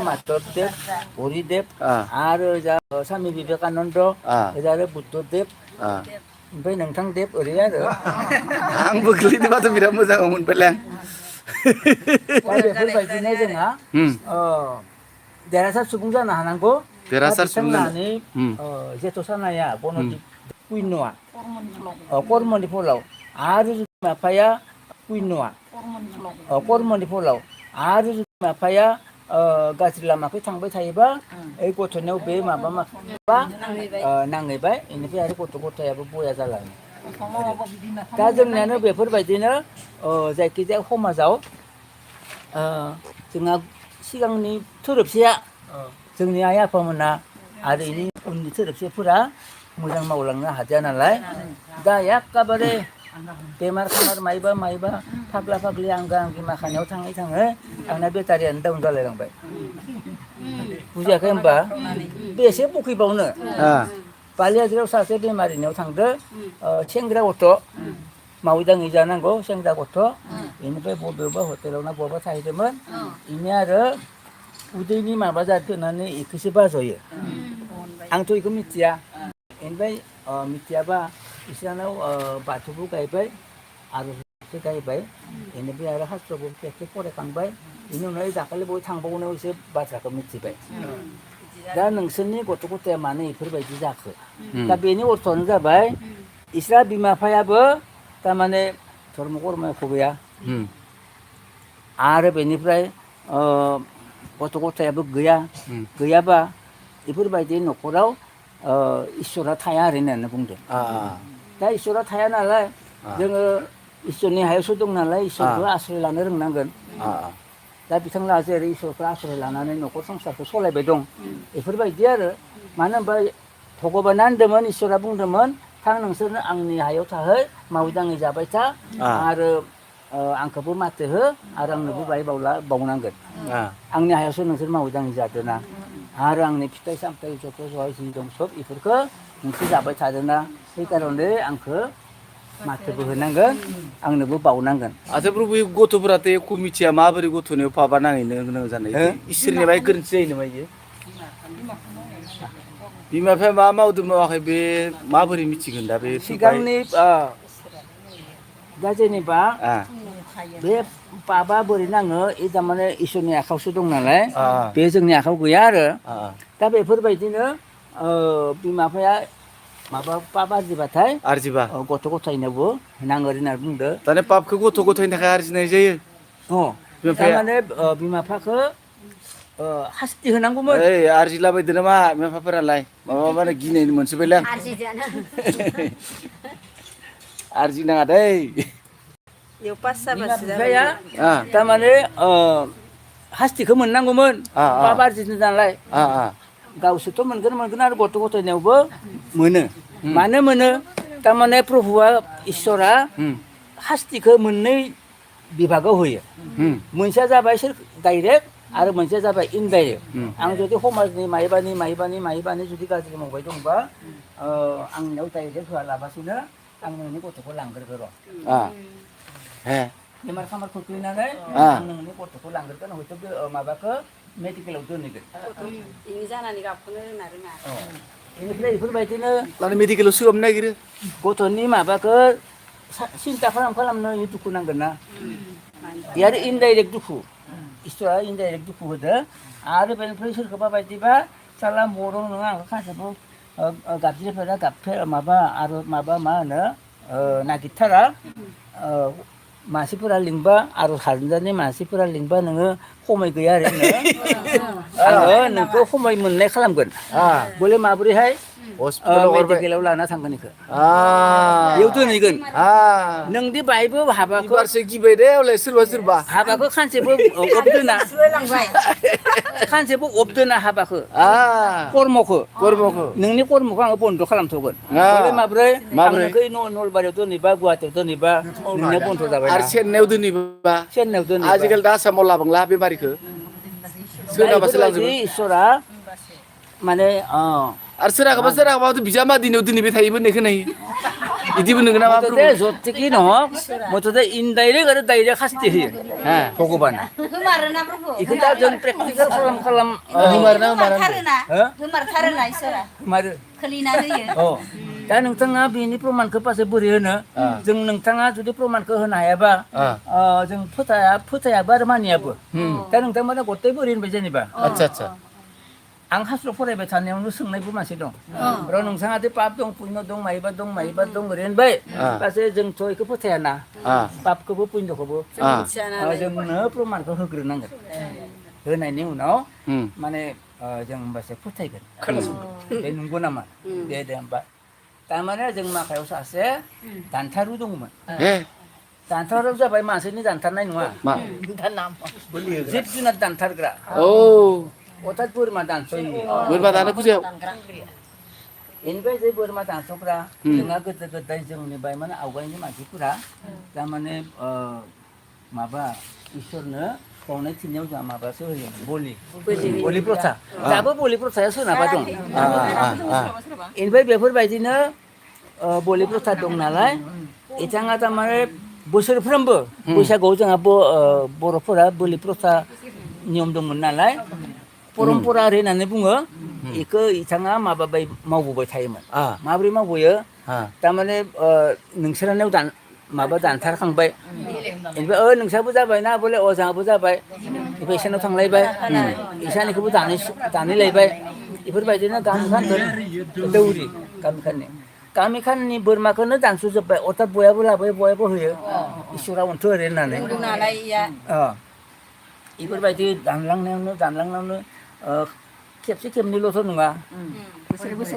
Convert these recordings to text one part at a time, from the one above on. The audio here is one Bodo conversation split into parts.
माधवदेव, हरिदेव आरो जा स्वामी विवेकानन्द आरो बुद्धदेव ओमफ्राय नोंथां देब ओरै आरो आंबो गोलैदोंबाथ' बिराद मोजां मोनबायलाय दा बेफोरबायदिनो जोंहा देरहासार सुबुं जानो हानांगौ देरहासार सुबुं बिथांमोनहानि जेथ' सानाया बनदिप पुण्यआ कर्मनि फलाव आरो बिमा बिफाया पुण्यआ कर्मनि फलाव आरो बिमा बिफाया गाज्रि लामाखै थांबाय थायोबा ओइ गथ'नियाव बे माबा नांहैबाय बेनिफ्राय आरो गथ' गथायाबो बया जालाङो दा जोंनियानो बेफोरबायदिनो जायखिजाया समाजाव जोंहा सिगांनि थोरोबसेया जोंनि आइ आफामोना आरो इनि उननि थोरोबसेफोरा मोजां मावलांनो हादिया नालाय दा एखेबारे बेमार खामार मायबा फाग्ला फाग्लि आंगा आंगि माखानायाव थाङै आंना बेटारियानो डाउन जालायलांबाय बुजियाखै होमबा बेसे बखैबावनो बालियाद्रियाव सासे बेमारिनियाव थांदो सेंग्रा गथ' मावै दाङै जानांगौ सेंग्रा गथ' बेनिफ्राय बबेबा हटेलाव ना बबेबा थाहैदोंमोन बेनि आरो उदैनि माबा जादों होननानै बेखौसो बाजयो आंथ' बेखौ मिथिया बेनिफ्राय मिथियाबा बिसोरनाव बाथौबो गायबाय आर'जबो गायबाय बेनिफ्राय आरो हास्रबो खेबसे फरायखांबाय बेनि उनाव दाखालि बय थांबावनायाव एसे बाथ्राखौ मिथिबाय दा नोंसोरनि गथ' गथाया मानो बेफोरबायदि जाखो दा बेनि अर्थ'आनो जाबाय इसोरा बिमा बिफायाबो थारमाने धर्म कर्मखौ गैया आरो बेनिफ्राय गथ' गथायाबो गैयाबा बेफोरबायदि न'खराव इसोरा थाया आरो होननानै बुंदों दा इसोरा थाया नालाय जोङो इसोरनि हायावसो दं नालाय इसोरखौ आश्रय लानो रोंनांगोन दा बिथांमोनहा जेरै इसोरखौ आश्रय लानानै न'खर संसारखौ सालायबाय दं बेफोरबायदि आरो मानो होनबा भगबाना होनदोंमोन इसोरा बुंदोंमोन थां नोंसोरनो आंनि हायाव थाहै मावै दाङै जाबाय था आरो आंखौबो माथो हो आरो आंनोबो बाय बावनांगोन आंनि हायावसो नोंसोर मावै दाङै जादोंना आरो आंनि फिथाइ सामथाइ जथ' जहाय जि दं सब बेफोरखौ नोंसोर जाबाय थादोंना बे कारने आंखौ माथोबो होनांगोन आंनोबो बावनांगोन आচ্ছা प्रभु गथ'फोराथ' एख' मिथिया माबोरै गथ'नियाव फाबा नांहैनो गोनां जानाय इसोरनि बाय गोरोन्थि जायो नामा इयो बिमा बिफाया मा मावदों मावाखै बे माबोरै मिथिगोन दा बे सिगांनि दा जेनेबा बे पापा बोरै नाङो बे थारमाने इसोरनि आखायावसो दं नालाय बे जोंनि आखायाव गैया आरो दा बेफोरबायदिनो बिमा बिफाया माबा पाप आरजिबाथाय गथ' गथायनोबो नाङो होननानै बुंदो दाने पापखौ गथ' गथायनि थाखाय आरजिनाय जायो थारमाने बिमा बिफाखौ हास्ति होनांगौमोन ओइ आरजिलाबायदो नामा बिमा बिफाफोरालाय माबा माने गिनायनो मोनसोबायलां आरजिनाङा दै बिमा बिफाया थारमाने हास्तिखौ मोननांगौमोन पाप आरजिनो नालाय गावसोरथ' मोनगोन आरो गथ' गथायनायावबो मोनो मानो मोनो थारमाने प्रभुआ इसोरा हास्तिखौ मोननै बिभागाव होयो मोनसेया जाबाय सोर डाइरेक्ट आरो मोनसेया जाबाय इनडाइरेक्ट आं जुदि समाजनि मायबानि जुदि गाज्रि मावबाय दंबा आंनियाव डाइरेक्ट होआलाबासिनो आं नोंनि गथ'खौ लांग्रोगोन र' बेमार खामार खोख्लैनानै आं नोंनि गथ'खौ लांग्रोगोन हयथ' माबाखौ मेडिकेलाव दोनहैगोन जानानै गाबखौनो रोङा बेनिफ्राय बेफोरबायदिनो मेडिकेलाव सोगाबनो नागिरो गथ'नि माबाखौ सिन्था खालामनो दुखु नांगोन ना बे आरो इनडाइरेक्ट दुखु इसोरा इनडाइरेक्ट दुखु होदो आरो बेनिफ्राय सोरखौबा बायदिबा साला बर' नङा आंखौ खासेबो गाबज्रिफेरा माबा आरो माबा मा होनो नागिरथारा मानसिफोरा लिंबा आरो हानजानि मानसिफोरा लिंबा नोङो खमाय गैया आरो आङो नोंखौ खमाय मोननाय खालामगोन बले माबोरैहाय मेडिकेलाव लाना थांगोन बेखौ बेयाव दोनहैगोन नोंदि बाहायबो हाबाखौ गिबाय दे हले सोरबा हाबाखौ खानसेबो अबदोना हाबाखौ कर्मखौ नोंनि कर्मखौ आङो बन्द' खालामथ'गोन बले माब्रै नलबारियाव दोनहैबा गुवाहाटियाव दोनहैबा नोंनिया बन्द' जाबाय आरो चेन्नाइयाव दोनहैबा आजिखालि दा आसामाव लाबांला बेमारिखौ सोरनाबासो लांजोबो इसोरा माने आरो सोरहाबा बिजामादैनियाव दोनहैबाय थायोबो होननाय खोनायो 이디분 능나 마 어때 저택이 너 뭐어때 인다이렉 아래 다이렉 하스티 예. 보고반 Kemarin apa bu? 이거 다 전 프랙티컬 칼럼 Kemarin Karena, Hah? kemarin karena isora. 말 Kelina ya. 다 능탕아 비니 프로만 그 빠세 버리나 정 능탕아 주디 프로만 그 하나야 봐정 푸타야 바르마니야 봐다 능탕마다 그때 버리는 베제니 봐 아차차 ang haslo pore be tan yang lusung nai bu masih dong ro nung sang ate pap dong puino dong mai ba dong ren bai pase jeng choi ke puthe na pap ke bu puino ko bu jeng ne proman ko hegre nang he nai ni uno mane jeng base puthe gen de nunggu nama de ba tamane jeng ma kayo sase dantaru dong man 예 dantaru ja bai masih ni dantar nai nuwa 마 danam zip junat dantar gra 오 otat pur ma dan soi 물바다는 그죠 Inpai saya bermah tansuk ra, dengan kita jeng ni bay mana awal ni mati pura, zamane maba isurna, kau ni cinyau jam maba sih boli protsa, tapi boli protsa ya suna apa dong? Inpai beberapa bayi ni boli protsa dong nalai, icang ada mana bosor perambu, bosa gau jang apa borofora boli protsa nyom dong nalai. Pura hari nane bunga, iko itanga mababai mau bubai thaiman. Mabri mau buaya, tamane nungsara neu dan maba dan thar kang bai. Inbe nungsara buja bai na boleh ojang buja bai. Ibe isan thang lai bai. Isan iku dani lai bai. Iber bai dina gam kan dauri kami kan ni bermakna dan susu bai otak buaya buaya. Isura untuk hari nane. Nalai ya. Iber bai di dan lang neu खेबसे खेबनैल'थ' नङा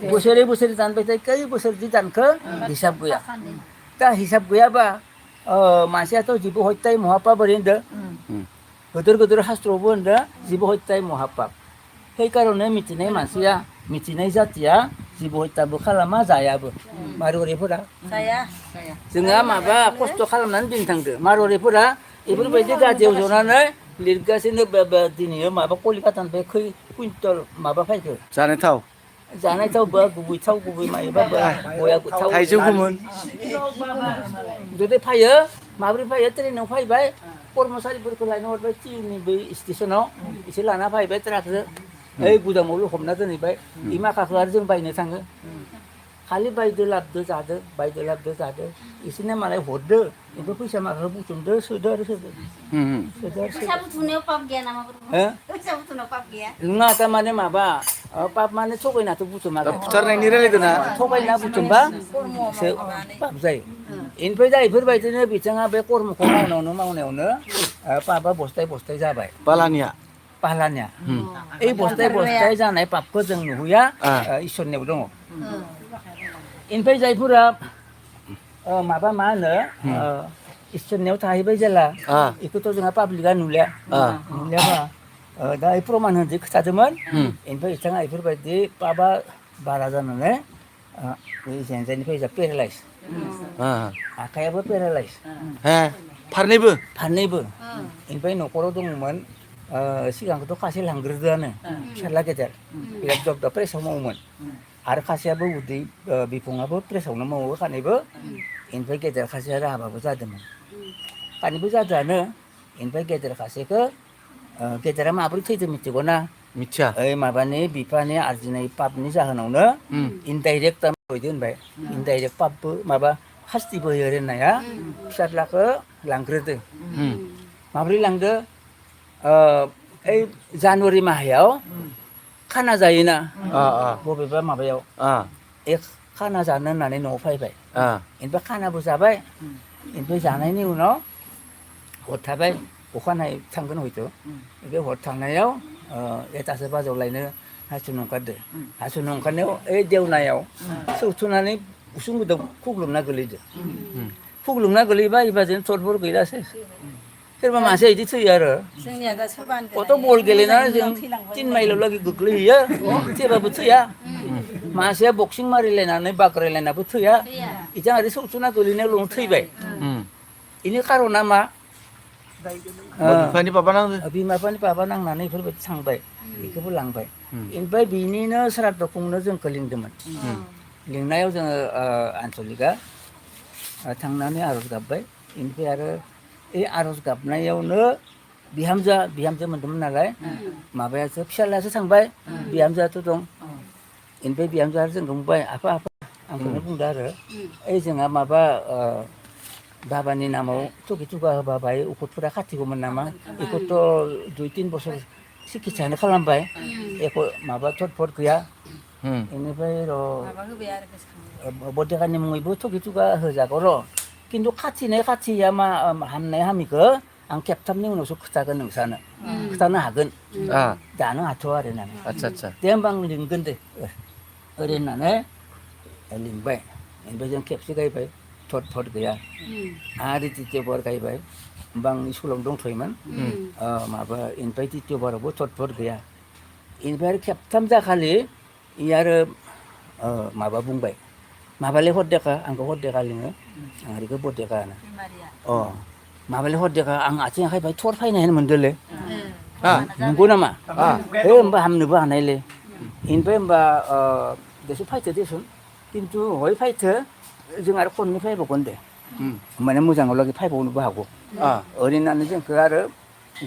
बोसोरै दानबाय थायो खै बोसोर जि दानखो हिसाब गैया दा हिसाब गैयाबा मानसियाथ' जिबु हत्याय महापाप ओरै होनदो गोदोर शास्त्रआवबो होनदो जिबु हत्याय महापाप সেইকাৰণে मिथिनाय मानसिया मिथिनाय जातिया जिबु हत्याबो खालामा जायाबो मारुवारिफोरा जोंहा माबा खस्थ' खालामनानै दिन थांदो मारुवारिफोरा बेफोरबायदि गादियाव जनानै लिरगासिनो दिनै माबा कलिकातानिफ्राय खै कुइन्टल माबा फैखो जानाय थाव गुबै मायोबा बया थाव थाइजौ गोमोन जुदि फैयो माब्रै फैयो ट्रेनाव फैबाय कर्मचारिफोरखौ लायनो हरबाय टिनि बै स्टेसनाव एसे लाना फैबाय ट्राकजों ओइ गुदामावल' हमना दोनहैबाय इ माखाखौ आरो जों बायनो थाङो खालि बायदो लाबदो जादो इसोरनो मालाय हरदो ओमफ्राय फैसा माखाखौ बुथुमदो सोदो आरो सोदो Bisa butuhnya pap gaya nama bu. Bisa butuhnya pap gaya. नङा थारमाने माबा पाप माने थगायनाथ' बुथुमाखै बुथारनायनि रायलायदोंना थगायना बुथुमबा पाप जायो इनिफ्राय दा इफोरबायदिनो बिथाङा बे कर्मखौ मावनायावनो पापा बस्थाय जाबाय पालानिया এই बस्थाय जानाय पापखौ जों नुहुया इसोरनियाव दङ इनिफ्राय जायफोरा माबा मा होनो इसोरनियाव थाहैबाय जेला बेखौथ' जोंहा पाब्लिकआ नुलियाबा दा प्रमान होनो खोथादोंमोन इनिफ्राय बिथाङा बेफोरबायदि पापा बारा जानानै जेनजायनिफ्राय पेरालाइज आखायाबो पेरालाइज फारनैबो इनिफ्राय न'खराव दङमोन सिगांखौथ' खासे लांग्रोदोआनो फिसाला गेदेर बिराद जब प्रेसाव मावोमोन आरो खासेयाबो उदै बिफङाबो प्रेसावनो मावो खानैबो इनिफ्राय गेदेर खासेया राहाबाबो जादोंमोन खानैबो जादोआनो इनिफ्राय गेदेर खासेखौ गेदेरा माबोरै थैदों मिथिगौ ना मिथिया ओइ माबानि बिफानि आरजिनाय पापनि जाहोनावनो इनडाइरेक्ट बायदि होनबाय इनडाइरेक्ट पापबो माबा हास्तिबो होयो होननाया फिसाज्लाखौ लांग्रोदो माबोरै लांदो ओइ जानुवारि माहायाव खाना जायोना बबेबा माबायाव खाना जानो होननानै न'आव फैबाय इनिफ्राय खानाबो जाबाय इनिफ्राय जानायनि उनाव हर थाबाय अखानायै थांगोन हयथ' बे हर थांनायाव 1तासो बाजियाव लायनो हासुनो ओंखारनायाव ओइ देवनायाव सौथुनानै उसुं गुदुं खुग्लुबना गोलैबा इबाजों थरफोर गैलासो सोरबा मानसिया बिदि थैयो आरो गथ' बल गेलेनानै जों 3 माइलाव लागै गोग्लैहैयो थेबाबो थैया मानसिया बक्सिं मारिलायनानै बाग्रायलायनाबो थैया बिजों आरो सौथुना गोलैनायावल' थैबाय बेनि खारना मा बिमा-बिफानि पापा नांनानै बेफोरबायदि थांबाय बेखौबो लांबाय इनिफ्राय बिनिनो श्राद्ध खुंनो जोंखौ लिंदोंमोन लिंनायाव जोङो आन्सलिकआ थांनानै आर'ज गाबबाय बेनिफ्राय आरो बे आर'ज गाबनायावनो बिहामजो मोन्दोंमोन नालाय माबायासो फिसाज्लायासो थांबाय बिहामजोआथ' दं बेनिफ्राय बिहामजोआ जोंखौ बुंबाय आफा आंखौनो बुंदो आरो ओइ जोंहा माबा बाबानि नामाव थुगि थुगा होबा बाय उखुदफोरा खाथिगौमोन नामा बेखौथ' 2-3 बोसोर सिकित्सायानो खालामबाय एख' माबा थट गैया बेनिफ्राय माबा होबाय आरो गोसोखांबाय बदेकानि मुङैबो थुगि थुगा होजागौ र' खिन्थु खाथिया मा हामनाय हामिखौ आं खेबथामनि उनावसो खोथागोन नोंसानो खोथानो हागोन दानो हाथ'आ आरो ना आदसा दे होमबा आं लिंगोन दे ओरै होननानै लिंबाय ओमफ्राय जों खेबसे गायबाय थट गैया आरो द्वितीय बार गायबाय होमबा आं स्कुलावनो दंथ'योमोन माबा ओमफ्राय द्वितीय बारावबो थट गैया ओमफ्राय आरो खेबथाम जाखालि इ आरो माबा बुंबाय माबालै हरदेका आंखौ हरदेका लिङो आं बेखौ बरदेका होनो माबालै हरदेका आं आथिं आखाइ बाय थर फायनायानो मोनदोंलै नंगौ नामा होमबा हामनोबो हानायलै बेनिफ्राय होमबा देसु फायथो देसुन खिन्थु हय फायथो जों आरो खननै फायबावगोन दे माने मोजाङाव लागै फायबावनोबो हागौ ओरै होननानै जोंखौ आरो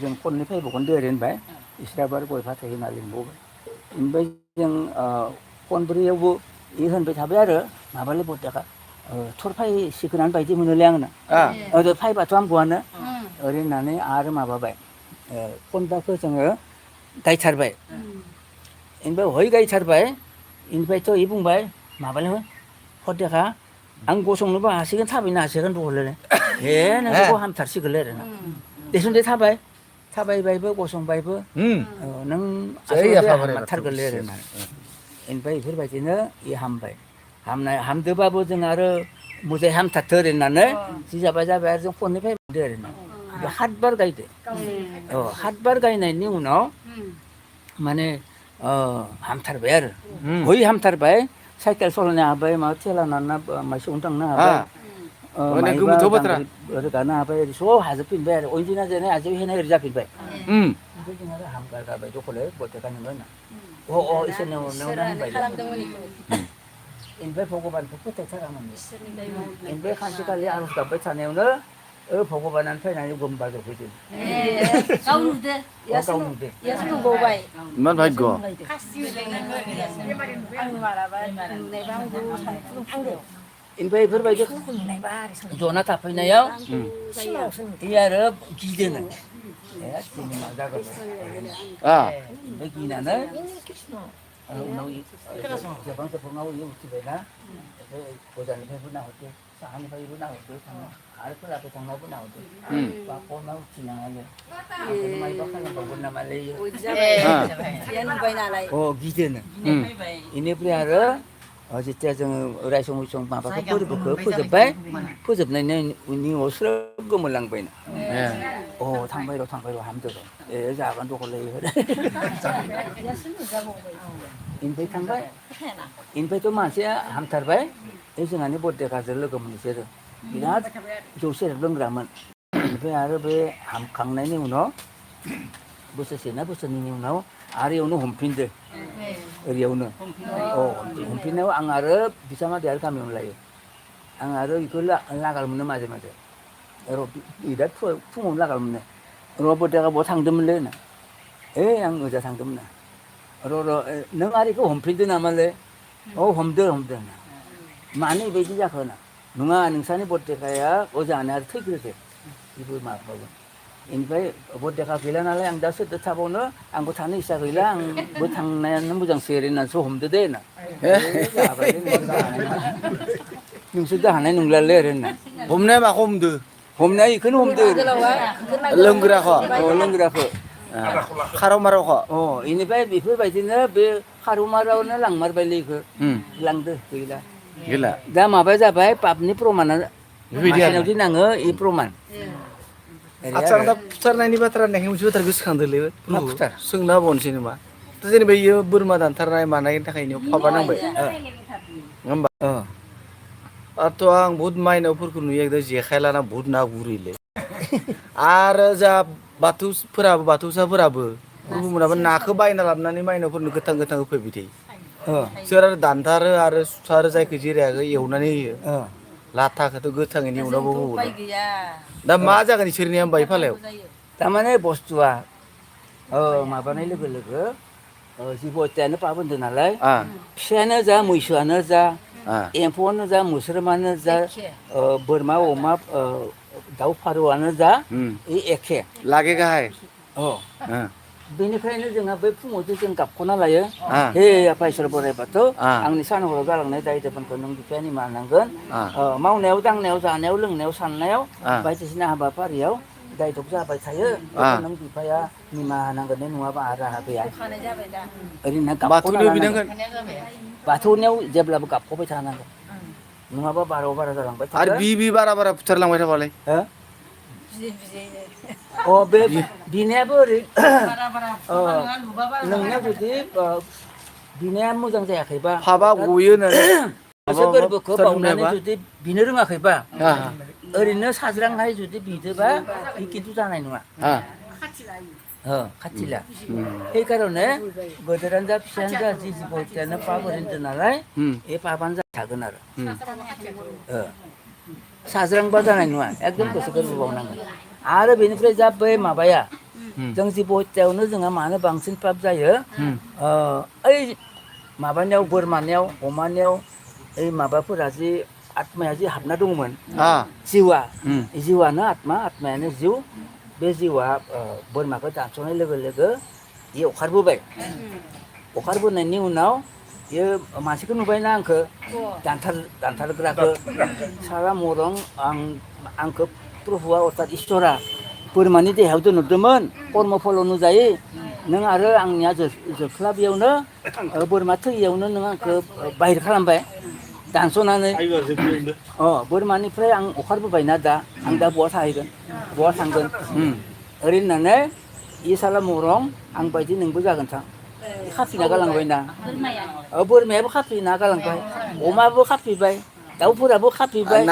जों खननै फायबावगोन दे ओरै होनबाय बिस्राबो आरो गय फाथै होना लिंबावबाय ओमफ्राय जों खनब्रैयावबो इ होनबाय थाबाय आरो माबालै बरदेका थर फायसिगोनानो बायदि मोनोलै आंनो फायबाथ' हामगौआनो ओरै होननानै आरो माबाबाय खनबाखौ जोङो गायथारबाय बेनिफ्राय हय गायथारबाय बेनिफ्रायथ' इ बुंबाय माबालै हरदेका आं गसंनोबो हासिगोन थाबायनो हासिगोन दहरलै हे नोंखौ हामथारसिगोनलै आरो देसुन दे थाबायबायबो गसंबायबो नों हामथारगोनलै आरो होननानै ओमफ्राय बेफोरबायदिनो इ हामबाय हामदोबाबो जों आरो मोजाङै हामथारथो ओरै होननानै जि जाबाय आरो जों खननै फायबावदो आरो ना 7 बार गायदो 7 बार गायनायनि उनाव माने हामथारबाय आरो हय हामथारबाय साइकेल सालायनो हाबाय माबा थेला नारना माइसौनो थांनो हाबाय माइबा दांग्रि रोगानो हाबाय ओरै सब हाजोबफिनबाय आरो अयदिना जेने आजौ हेनाय ओरै जाफिनबाय ओमफ्राय जों आरो हामगारबाय दखले बरदेका नोङो होनना इसोरनि अननायावनो हामबाय बेनिफ्राय भगबानखौ फोथायथारामोन ओमफ्राय सानसेखालि आर'ज गाबबाय थानायावनो भगबानानो फैनानै गम बाजौफैदों गाव नुदो गाव नुदों इयासो नुबावबाय इमान भाग्य आं मालाबा नुनायबा आंबो थांदो ओमफ्राय बेफोरबायदि जना थाफैनायाव इ आरो गिदोनो दिनै मा जागोन ओमफ्राय गिनानै उनाव जोबां इ उथिबायना ओमफ्राय गोजाननिफ्रायबो नाहरदो साहानिफ्रायबो नाहरदो आरो खोलाखै थांनाबो नाहरदो बा खना उथिनाङालै आंखौनो मायबा खालामबावगोन नामालै नुबाय नालाय गिदोनो बेनिफ्राय आरो जेथिया जोङो रायसं उइसं माबाखौ फोरबोखौ फोजोबनायनि उनाव स्रोब गोमोरलांबायनो थांबाय र' हामदो र' जागोन दखलै बेनिफ्राय थांबाय बेनिफ्रायथ' मानसिया हामथारबाय जोंहानि बरदेकाजों लोगो मोनसोरो बिराद जौ सेरेब लोंग्रामोन ओमफ्राय आरो बे हामखांनायनि उनाव बोसोरसे ना बोसोरनैनि उनाव आरो इयावनो हमफिनदो ओरैयावनो हमफिननायाव आं आरो बिजामादै आरो गामियावनो लायो आं आरो बेखौ लागाल मोनो माजे बिराद फुङावनो लागाल मोनो बरदेका बहा थांदोंमोनलै होनो आं ओजा थांदोंमोन नों आरो बेखौ हमफिनदो नामालै हमदो मानो बेबायदि जाखो होना नङा नोंसानि बरदेकाया अजानो आरो थैग्रोदो बेबो माबागोन बेनिफ्राय बरदेका गैला नालाय आं दा सोरदो थाबावनो आंबो थानो इस्सा गैला आंबो थांनायानो मोजांसै ओरै होननानैसो हमदो दे होनना नोंसोरजों हानाय नंलालै ओरै होनना हमनाया माखौ हमदो हमनाया बेखौनो हमदो लोंग्राखौ खाराव मारावखौ बेनिफ्राय बेफोरबायदिनो बे खारौ मारावनो लांमारबायलै बेखौ लांदो गैला दा माबाया जाबाय पापनि प्रमाना मासानाव दि नाङो इ प्रमान आदसा आं दा फुथारनायनि बाथ्रा होननायखाय मोनसे बाथ्रा गोसोखांदोंलै सोंना होबावनोसै नामा जेनेबा इयो बोरमा दानथारनाय मानायनि थाखायनो फाबा नांबाय होमबा आं बुहुद माइनावफोरखौ नुयो एकदम जेखाइ लाना बुहुद ना गुरैलै आरो जा बाथौसाफोराबो गुबुनाबो नाखौ बायना लाबोनानै माइनावफोरनो गोथां होफैबाय थायो सोर आरो दानथारो आरो सुथारो जायखौ जिरायाखौ एवनानै होयो लाथाखौथ' गोथाङैनि उनावबो जोंथ' होबावो उपाय गैया दा मा जागोन इसोरनिया होमबा इ फालायाव थारमाने बुस्थुआ माबानाय लोगो लोगो जिबु हत्यायानो पाप होनदों नालाय फिसायानो जा मैसोआनो जा एम्फौआनो जा मोस्रोमानो जा बोरमा अमा दाउ फारौआनो जा इ एखे लागे गाहाय बेनिखायनो जोंहा बै फुङावसो जों गाबख'ना लायो हे आफा इसोर बोराइ बाथौ आंनि सान हराव जालांनाय दाय दोफोनखौ नों बिफाया निमाहा होनांगोन मावनायाव दांनायाव जानायाव लोंनायाव साननायाव बायदिसिना हाबाफारियाव दायदब जाबाय थायो बेखौ नों बिफाया निमाहा होनांगोन नङाबा आरो राहा गैया ओरैनो गाबख'ना लानांगोन बाथौनियाव जेब्लाबो गाबख'बाय थानांगोन नङाबा बारा जालांबाय आरो बि बारा फुथारलांबाय थाबालाय बे बिनायाबो ओरै नोंनिया जुदि बिनाया मोजां जायाखैबा फाबा गयो होननानै गोसो गोरबोखौ बावनानै जुदि बिनो रोङाखैबा ओरैनो साज्रांहाय जुदि बिदोबा खिन्थु जानाय नङा खाथिला সেইকাৰণে गोदोरानो जा फिसायानो जा जि जिबौ हत्यायानो पाप होनदों नालाय बे पापानो जाथागोन आरो साज्रांबा जानाय नङा एकदम गोसो गोरबो बावनांगोन आरो बेनिफ्राय जा बै माबाया जों जिबौ हत्यायावनो जोंहा मानो बांसिन पाप जायो ओइ माबानियाव बोरमानियाव अमानियाव ओइ माबाफोरा जि आत्माया जि हाबना दंमोन जिउआनो आत्मायानो जिउ बे जिउआ बोरमाखौ दानस'नाय लोगो लोगो बेयो अखारबोनायनि उनाव बेयो मानसिखौ नुबायना आंखौ दानथारग्राखौ सारा मरं आंखौ प्रभुआ अर्थात इसोरा बोरमानि देहायाव दोनहरदोंमोन कर्म फल नुजायै नों आरो आंनिया जोख्लाबियावनो बोरमा थैयावनो नों आंखौ बाहेर खालामबाय दानस'नानै बोरमानिफ्राय आं अखारबोबायना दा आं दा बहा थाहैगोन बहा थांगोन ओरै होननानै इ साला मरं आं बायदि नोंबो जागोन थां खाफिना गालांबायना बोरमायाबो खाफिना गालांबाय अमाबो खाफिबाय दाउफोराबो खाफिबाय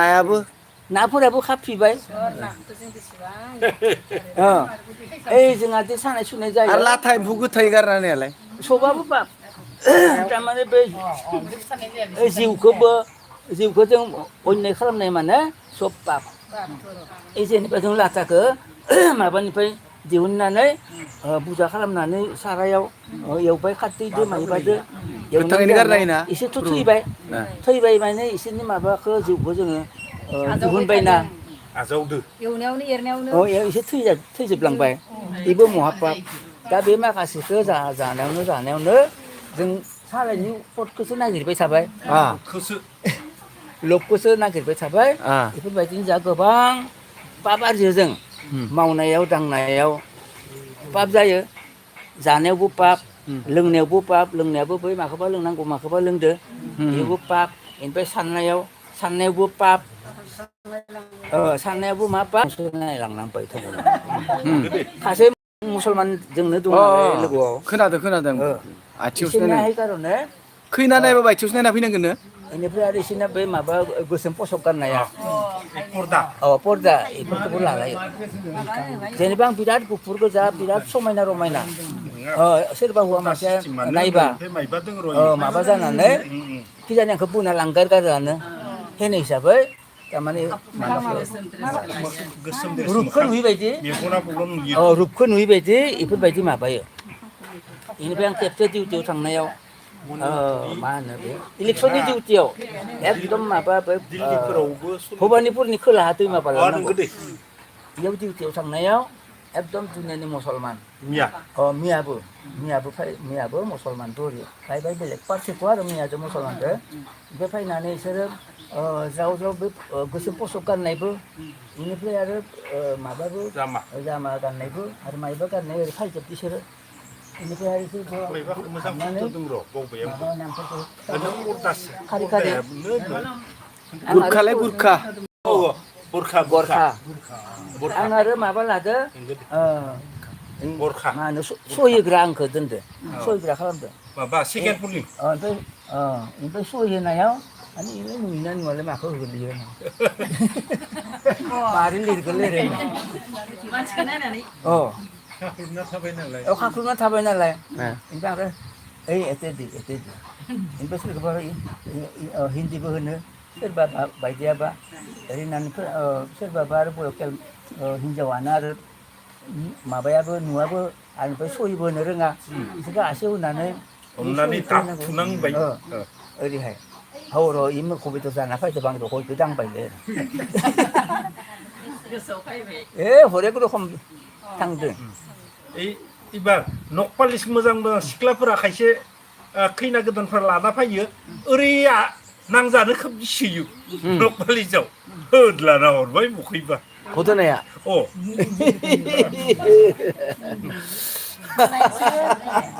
नाफोराबो खाफिबाय ओइ जोंहा दि सानाय सुनाय जायो आरो लाथा एम्फौ गोथै गारनायालाय सबाबो पाप थारमाने बे जिउखौ जों अन्याय खालामनाय माने सब पाप जेनेबा जों लाथाखौ माबानिफ्राय दिहुननानै बुरजा खालामनानै सारायाव एवबाय खारदैदो माइबादो गारनायना एसेथ' थैबाय माने इसोरनि माबाखौ जिउखौ जोङो दिहुनबायना एवनायावनो एरनायावनो एसे थैजोबलांबाय बेबो महापाप दा बे माखासेखौ जानायावनो जों सालायनि पटखौसो नागिरबाय थाबाय लबखौसो नागिरबाय थाबाय बेफोरबायदिनो जा गोबां पाप आरजियो जों मावनायाव दांनायाव पाप जायो जानायावबो पाप लोंनायावबो पाप लोंनायाबो बै माखौबा लोंनांगौ माखौबा लोंदो बेबो पाप ओमफ्राय साननायावबो पाप साननायावबो मा पाप नायलांनांबाय सासे मुसलमान जोंनो दं नालाय लोगोआव खोनादों आथिंयावसो नायनाय खार'ने खैना नायबा आथिंयावसो नायना फैनांगोन बेनिफ्राय आरो इसोरना बै माबा गोसोम फसक गाननाया पर्दा बेफोरखौबो लालायो जेनेबा आं बिराद गुफुर गोजा बिराद समायना रमायना सोरबा हौवा मानसिया नायबा माबा जानानै खिजानि आंखौ बोना लांगारगारोआनो हेन हिसाबै थारमाने रुपखौ नुयैबायदि बेफोरबायदि माबायो बेनिफ्राय आं खेबसे डिउटियाव थांनायाव मा होनो बे इलेक्सननि डिउटियाव एकदम माबा भबानिपुरनि खोलाहा दैमा बारलांनांगौ बेयाव डिउटियाव थांनायाव एकदम दुनियानि मुसलमान मियाबो मुसलमान दौरि बाय बेलेग पार्टिखौ आरो मियाजों मुसलमानखौ ओमफ्राय फैनानै बिसोरो ज्राव बे गोसोम पसक गाननायबो बेनिफ्राय आरो माबाबो जामा गाननायबो आरो माइबा गाननाय ओरै फायजोब बिसोरो बेनिफ्राय आरो गरखा आं आरो माबा लादो मा होनो सहिग्रा आंखौ दोनदो सहिग्रा खालामदो ओमफ्राय सहि होनायाव माने इलाय नुयोना नुवालाय माखौ होगोन बियो मारै लिरगोन लिरो मानसिखौ नायनानै खाख्लुबना थाबाय नालाय ओमफ्राय आरो ओइ एते ओमफ्राय सोरखौबा हिन्दीबो होनो सोरबा बायदियाबा ओरैनो सोरबाबा आरो बयखेल हिनजावानो आरो माबायाबो नुवाबो आरो सहिबो होनो रोङा बिसोरखौ आसि होनानै हमनानै दाफुनांबाय ओरैहाय हर' इ मोखौबोथ' जाना फैदों आं गयखौ दांबायलै हरेक रखम थांदों एबार नखपालिस मोजां मोजां सिख्लाफोरा खायसे खैना गोदानफ्रा लाना फैयो ओरै नांजानो खोब गिसोयो नखपालिसाव होदलाना हरबाय बखैबा घटनाया अ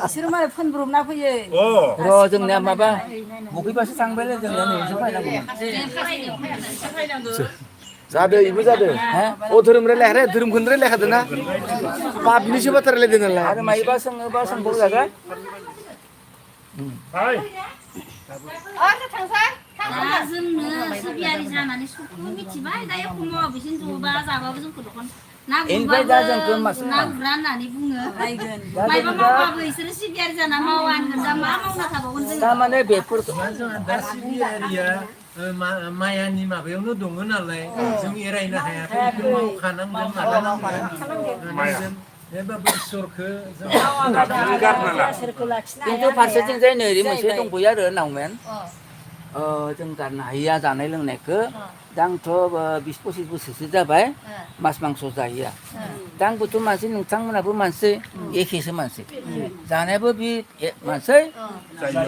बिसोरो मालाय फोनब्रबना फैयो अ र' जोंनिया माबा बखैबासो थांबायलै जोंनिया नैसो फैनांगौमोन जादों इबो जादों अ धोरोम रायलाय धोरोमखौनो रायलायखादों ना पापनिसो बाथ्रा रायलायदों नालाय आरो मायोबा सोङोबा सोंबाव जागोन हाय दा जोंनो सिबियारि जानानै सबखौबो मिथिबाय दा एख' मावा बिसिनि ज'बा जाबाबो जोंखौ दखन ना इनिफ्राय दा जोंखौ गुरबाबो मासो ना गुरा होननानै बुङो नायगोन मायबा मावबाबो इसोरो सिबियारि जाना मावा होनगोन दा मा मावना थाबावगोन जोङो थारमाने बेफोरखौ दा सिबियारिया मायानि माबायावनो दङ नालाय जों एरायनो हायाखै बेखौ मावखानांगोन माबानांगोन एबाबो इसोरखौ जों गारनाङा खिन्थु फारसेथिंजाय नै ओरै मोनसे दंबोयो आरो नावमेन जों गारनो हायिया जानाय लोंनायखौ दा आंथ' 20-25 बोसोरसो जाबाय मास मांस जायिया दा आंबोथ' मानसि नोंथांमोनाबो मानसि एखेसो मानसि जानायाबो बे मानसि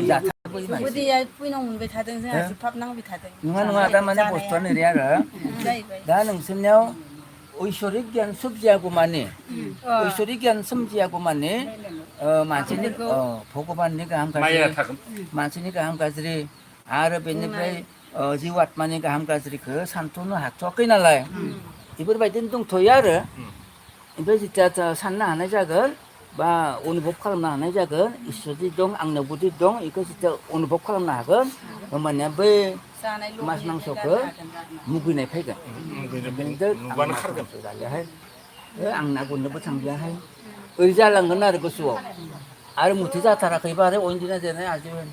जाथायाबो मानसि दैया फैनाव मोनबाय थादों जोंहा जोबहाब नांबाय थादों नङा थारमाने बुस्थुआ नैरे आरो जाहैबाय दा नोंसोरनियाव ऐश्वरिक गियान सोमजियागौ माने ऐश्वरिक गियान सोमजियागौ माने मानसिनि भगबाननि गाहाम गाज्रि मानसिनि गाहाम गाज्रि आरो बेनिफ्राय जिउ आत्मानि गाहाम गाज्रिखौ सानथ'नो हाथ'वाखै नालाय बेफोरबायदिनो दंथ'यो आरो ओमफ्राय जेथिया साननो हानाय जागोन बा अनुभब खालामनो हानाय जागोन इसोरदि दं आंनावबोदि दं बेखौ जेथिया अनुभब खालामनो हागोन होमबानिया बै मास मांसखौ मुगैनाय फैगोन नुबानो खारगोन जालियाहाय आं ना गुरनोबो थांलियाहाय ओरै जालांगोन आरो गोसोआव आरो मुथि जाथाराखैबा आरो अनदिना देनाय आजोबाय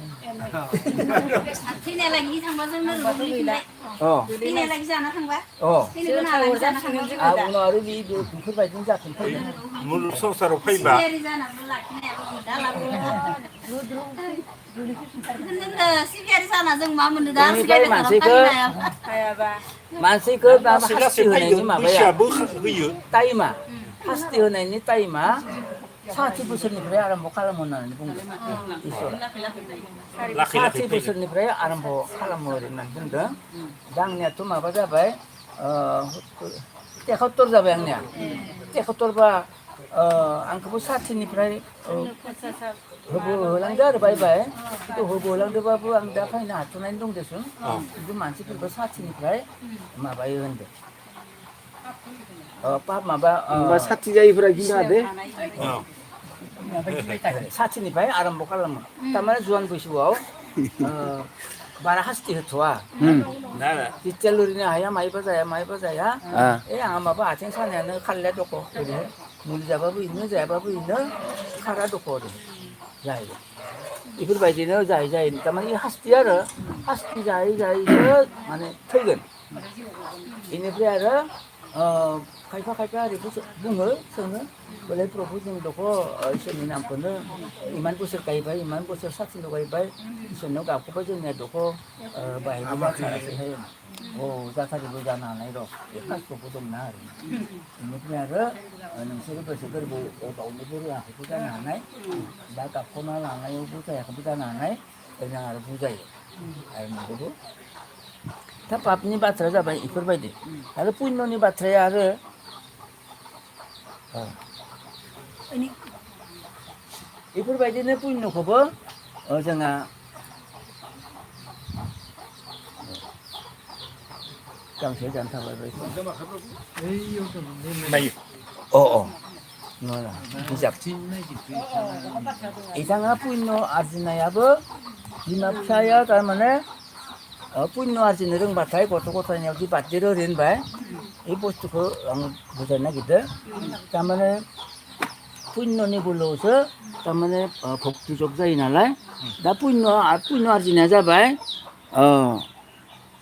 थैनायलागि थांबा जों नोरबो गैला थैनायलागि जाना थांबा थैनो गोनांलागि जाना थांबा उनाव आरो बेफोरबायदिनो जाफिनफैगोन मुलुग संसाराव फैबा सिबियारि जानाबो लाखिनायाबो गैला सिबियारि जाना जों मा मोनो दा बेनिफ्राय मानसिखौ दा लासै शास्ति लासै होनायनि फैगोन माबाया बैसोआबो होयो टाइमा शास्ति होनायनि टाइमा 60 बोसोरनिफ्राय आरम्भ खालामो होननानै बुंदों इसोरा लाखै 60 बोसोरनिफ्राय आरम्भ खालामो होननानै बुंदों दा आंनियाथ' माबा जाबाय 73 जाबाय आंनिया 73 बा आंखौबो 60निफ्राय होलांदो आरो बाय खिन्थु होलांदोबाबो आं दा फैनो हाथ'नानै दं देसुन खिन्थु मानसिफोरखौ 60निफ्राय माबायो होनदों माबा साथि जायैफोरा गिना दे 60निफ्राय आरम्भ खालामो थारमाने जुवान बैसोआव बारा हास्ति होथ'वा जेथिया लुरिनो हाया मायबा जाया आंहा माबा आथिं सानायानो खारलिया दख' ओरैनो मुलि जाबाबो इनो जायाबाबो इनो खारा दख' ओरै जाहैबाय बेफोरबायदिनो जायै थारमाने हास्ति आरो हास्ति जायैसो माने थैगोन बेनिफ्राय आरो खायफा ओरैबो बुङो सोङो बोलाय प्रभु जों दख' इसोरनि नामखौनो इमान बोसोर गायबाय इमान बोसोर साथिल' गायबाय इसोरनाव गाबख'बाय जोंनिया दख' बाहायबो जाथारासैहाय जाथारिबो जानो हानाय र' बे कासखौबो दंना आरो बेनिफ्राय आरो नोंसोरो गोसो गोरबोआव गावनोबो रोङाखैबो जानो हानाय बा गाबख'ना लानायावबो जायाखैबो जानो हानाय ओरैनो आरो बुजायो आरो नंगौबो दा पापनि बाथ्राया जाबाय बेफोरबायदि आरो पुण्यनि बाथ्राया आरो बेफोरबायदिनो पुण्यखौबो जोंहा गांसे जानो थाबाय बिजाब बिथाङा पुण्य आरजिनायाबो बिमा बिफाया थारमाने पुण्य आरजिनो रोंबाथाय गथ' गथायनियाव जि बादेरो होनबाय बे बुस्थुखौ आं बुजायनो नागिरदों थारमाने पुण्यनि बोलोआवसो थारमाने भक्ति जग जायो नालाय दा पुण्य आरजिनाया जाबाय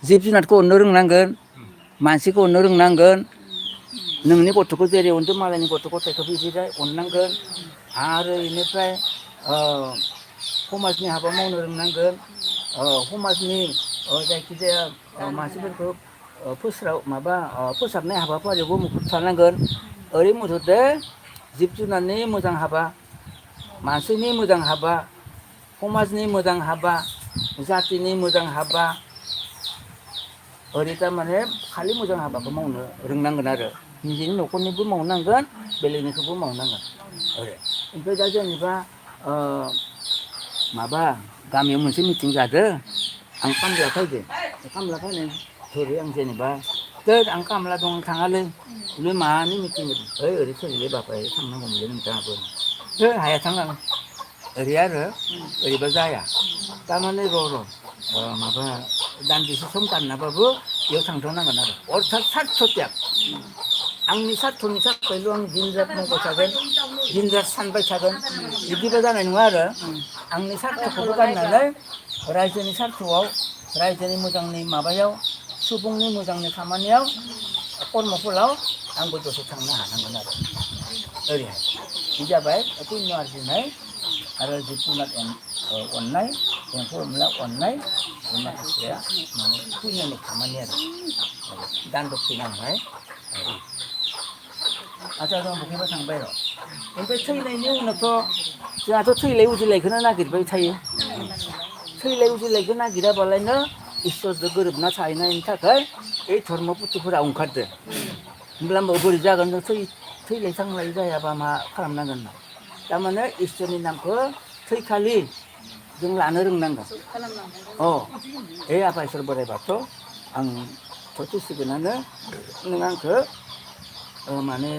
जिब जुनारखौ अननो रोंनांगोन मानसिखौ अननो रोंनांगोन नोंनि गथ'खौ जेरै अनदों मालायनि गथ' गथायखौ बिदिनो अननांगोन आरो बेनिफ्राय समाजनि हाबा मावनो रोंनांगोन समाजनि जायखिजाया मानसिफोरखौ फोसाबनाय हाबाफारियावबो मुखुब थानांगोन ओरै मथथे जिब जुनारनि मोजां हाबा मानसिनि मोजां हाबा समाजनि मोजां हाबा जातिनि मोजां हाबा ओरै थारमाने खालि मोजां हाबाखौ मावनो रोंनांगोन आरो निजेनि न'खरनिबो मावनांगोन बेलेगनिखौबो मावनांगोन ओरै ओमफ्राय दा जेनेबा माबा गामियाव मोनसे मिटिं जादों आं खामला फैदों खामला फैनाय धरै आं जेनेबा आं खामला दं थाङालै बे मानि मिटिं ओरै सोलिलै बापाय थांनांगौमोनलै नोंथाङाबो हाया थाङा ओरै आरो ओरैबा जाया थारमाने र' माबा दान्दिसे सम गाननाबाबो बेयाव थांथ'नांगोन आरो अर्थात सार्थत्याग आंनि सार्थनि थाखायल' आं दिनरात मावबाय थागोन दिनरात सानबाय थागोन बिदिबा जानाय नङा आरो आंनि सार्थखौबो गारनानै रायजोनि सार्थआव रायजोनि मोजांनि माबायाव सुबुंनि मोजांनि खामानियाव कर्मफलाव आंबो दसे थांनो हानांगोन आरो ओरैहाय बे जाबाय पुण्य आरजिनाय आरो जिब जुनार अननाय एम्फौ एनला अननाय बे माखासेया माने पुण्यनि खामानि आरो दान दक्षिना नांनाय आच्चा जों बबेबा थांबाय र' ओमफ्राय थैनायनि उनावथ' जोंहाथ' थैलाय उजिलायखौनो नागिरबाय थायो थैलाय उजिलायखौ नागिराबालायनो इसोरजों गोरोबना थाहैनायनि थाखाय बे धर्म पुथिफोरा ओंखारदों होमब्ला बोरै जागोन थैलाय थांलाय जायाबा मा खालामनांगोन थारमाने इसोरनि नामखौ थैखालि जों लानो रोंनांगोन आफा इसोर बोराइ बाथौ आं थैसिगोनानो नों आंखौ माने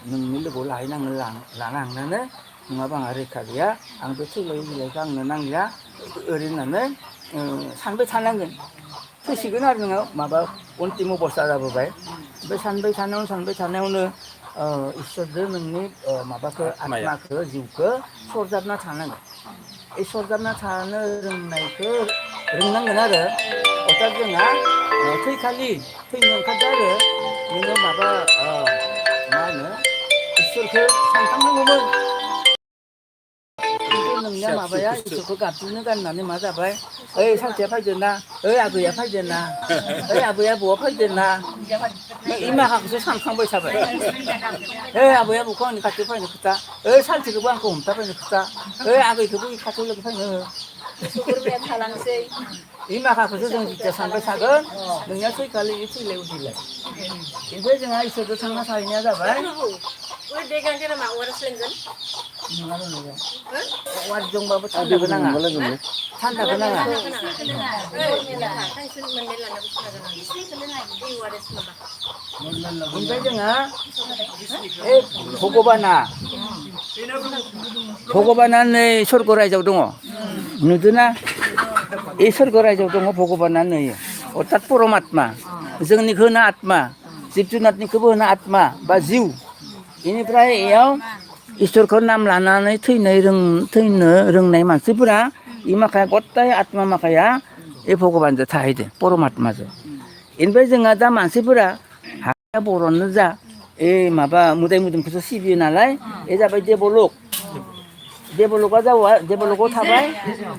नोंनि लोगोआव लाहैनांगोन लाना थांनानै नङाबा आंहा रैखा गैया आं बे थैलाय बिलाइखौ आंनो नांलिया ओरै होननानै सानबाय थानांगोन थैसिगोन आरो नोङो माबा अन्तिम अबस्था जाबोबाय ओमफ्राय सानबाय थानायावनो इसोरजों नोंनि माबाखौ आत्माखौ जिउखौ सरजाबना थानांगोन बे सरजाबना थानो रोंनायखौ रोंनांगोन आरो अर्थात जोंहा थैखालि थैनो ओंखारदों आरो नोङो माबा मा होनो इसोरखौ सानखांनांगौमोन खिन्थु नोंनिया माबाया इसोरखौ गाबज्रिनो गाननानै मा जाबाय ओइ सालथेया फैदोंना ओइ आगैया फैदोंना ओइ आबै आबौआ फैदोंना इ माखाखौसो सानखांबाय थाबाय ओइ आबै आबौखौ आंनि खाथियाव फैनो खोथा ओइ सालथेखौबो आंखौ हमथा फैनो खोथा ओइ आगैखौबो खाथियाव लोगो फैनो थालांसै इ माखाखौसो जों जिथिया सानबाय थागोन नोंनिया थैखालि थैलाय उजिलाय ओमफ्राय जोंहा इसोरजों थांना थाहैनाया जाबाय वार दंबाबो थान्दाखौ नाङा थान्दाखौ नाङा ओमफ्राय जोंहा भगबाना नै स्वर्ग रायजोआव दङ नुदोंना बे स्वर्ग रायजोआव दङ भगबाना नै अर्थात परमात्मा जोंनिखौ होनो आत्मा जिब जुनारनिखौबो होनो आत्मा बा जिउ बेनिफ्राय बेयाव इसोरखौ नाम लानानै थैनो रोंनाय मानसिफोरा इ माखाया गथाय आत्मा माखाया बे भगबानजों थाहैदों परमात्माजों बेनिफ्राय जोंहा दा मानसिफोरा हाया बर'नो जा माबा मोदाय मोदोमखौसो सिबियो नालाय बे जाबाय देबलकआव थाबाय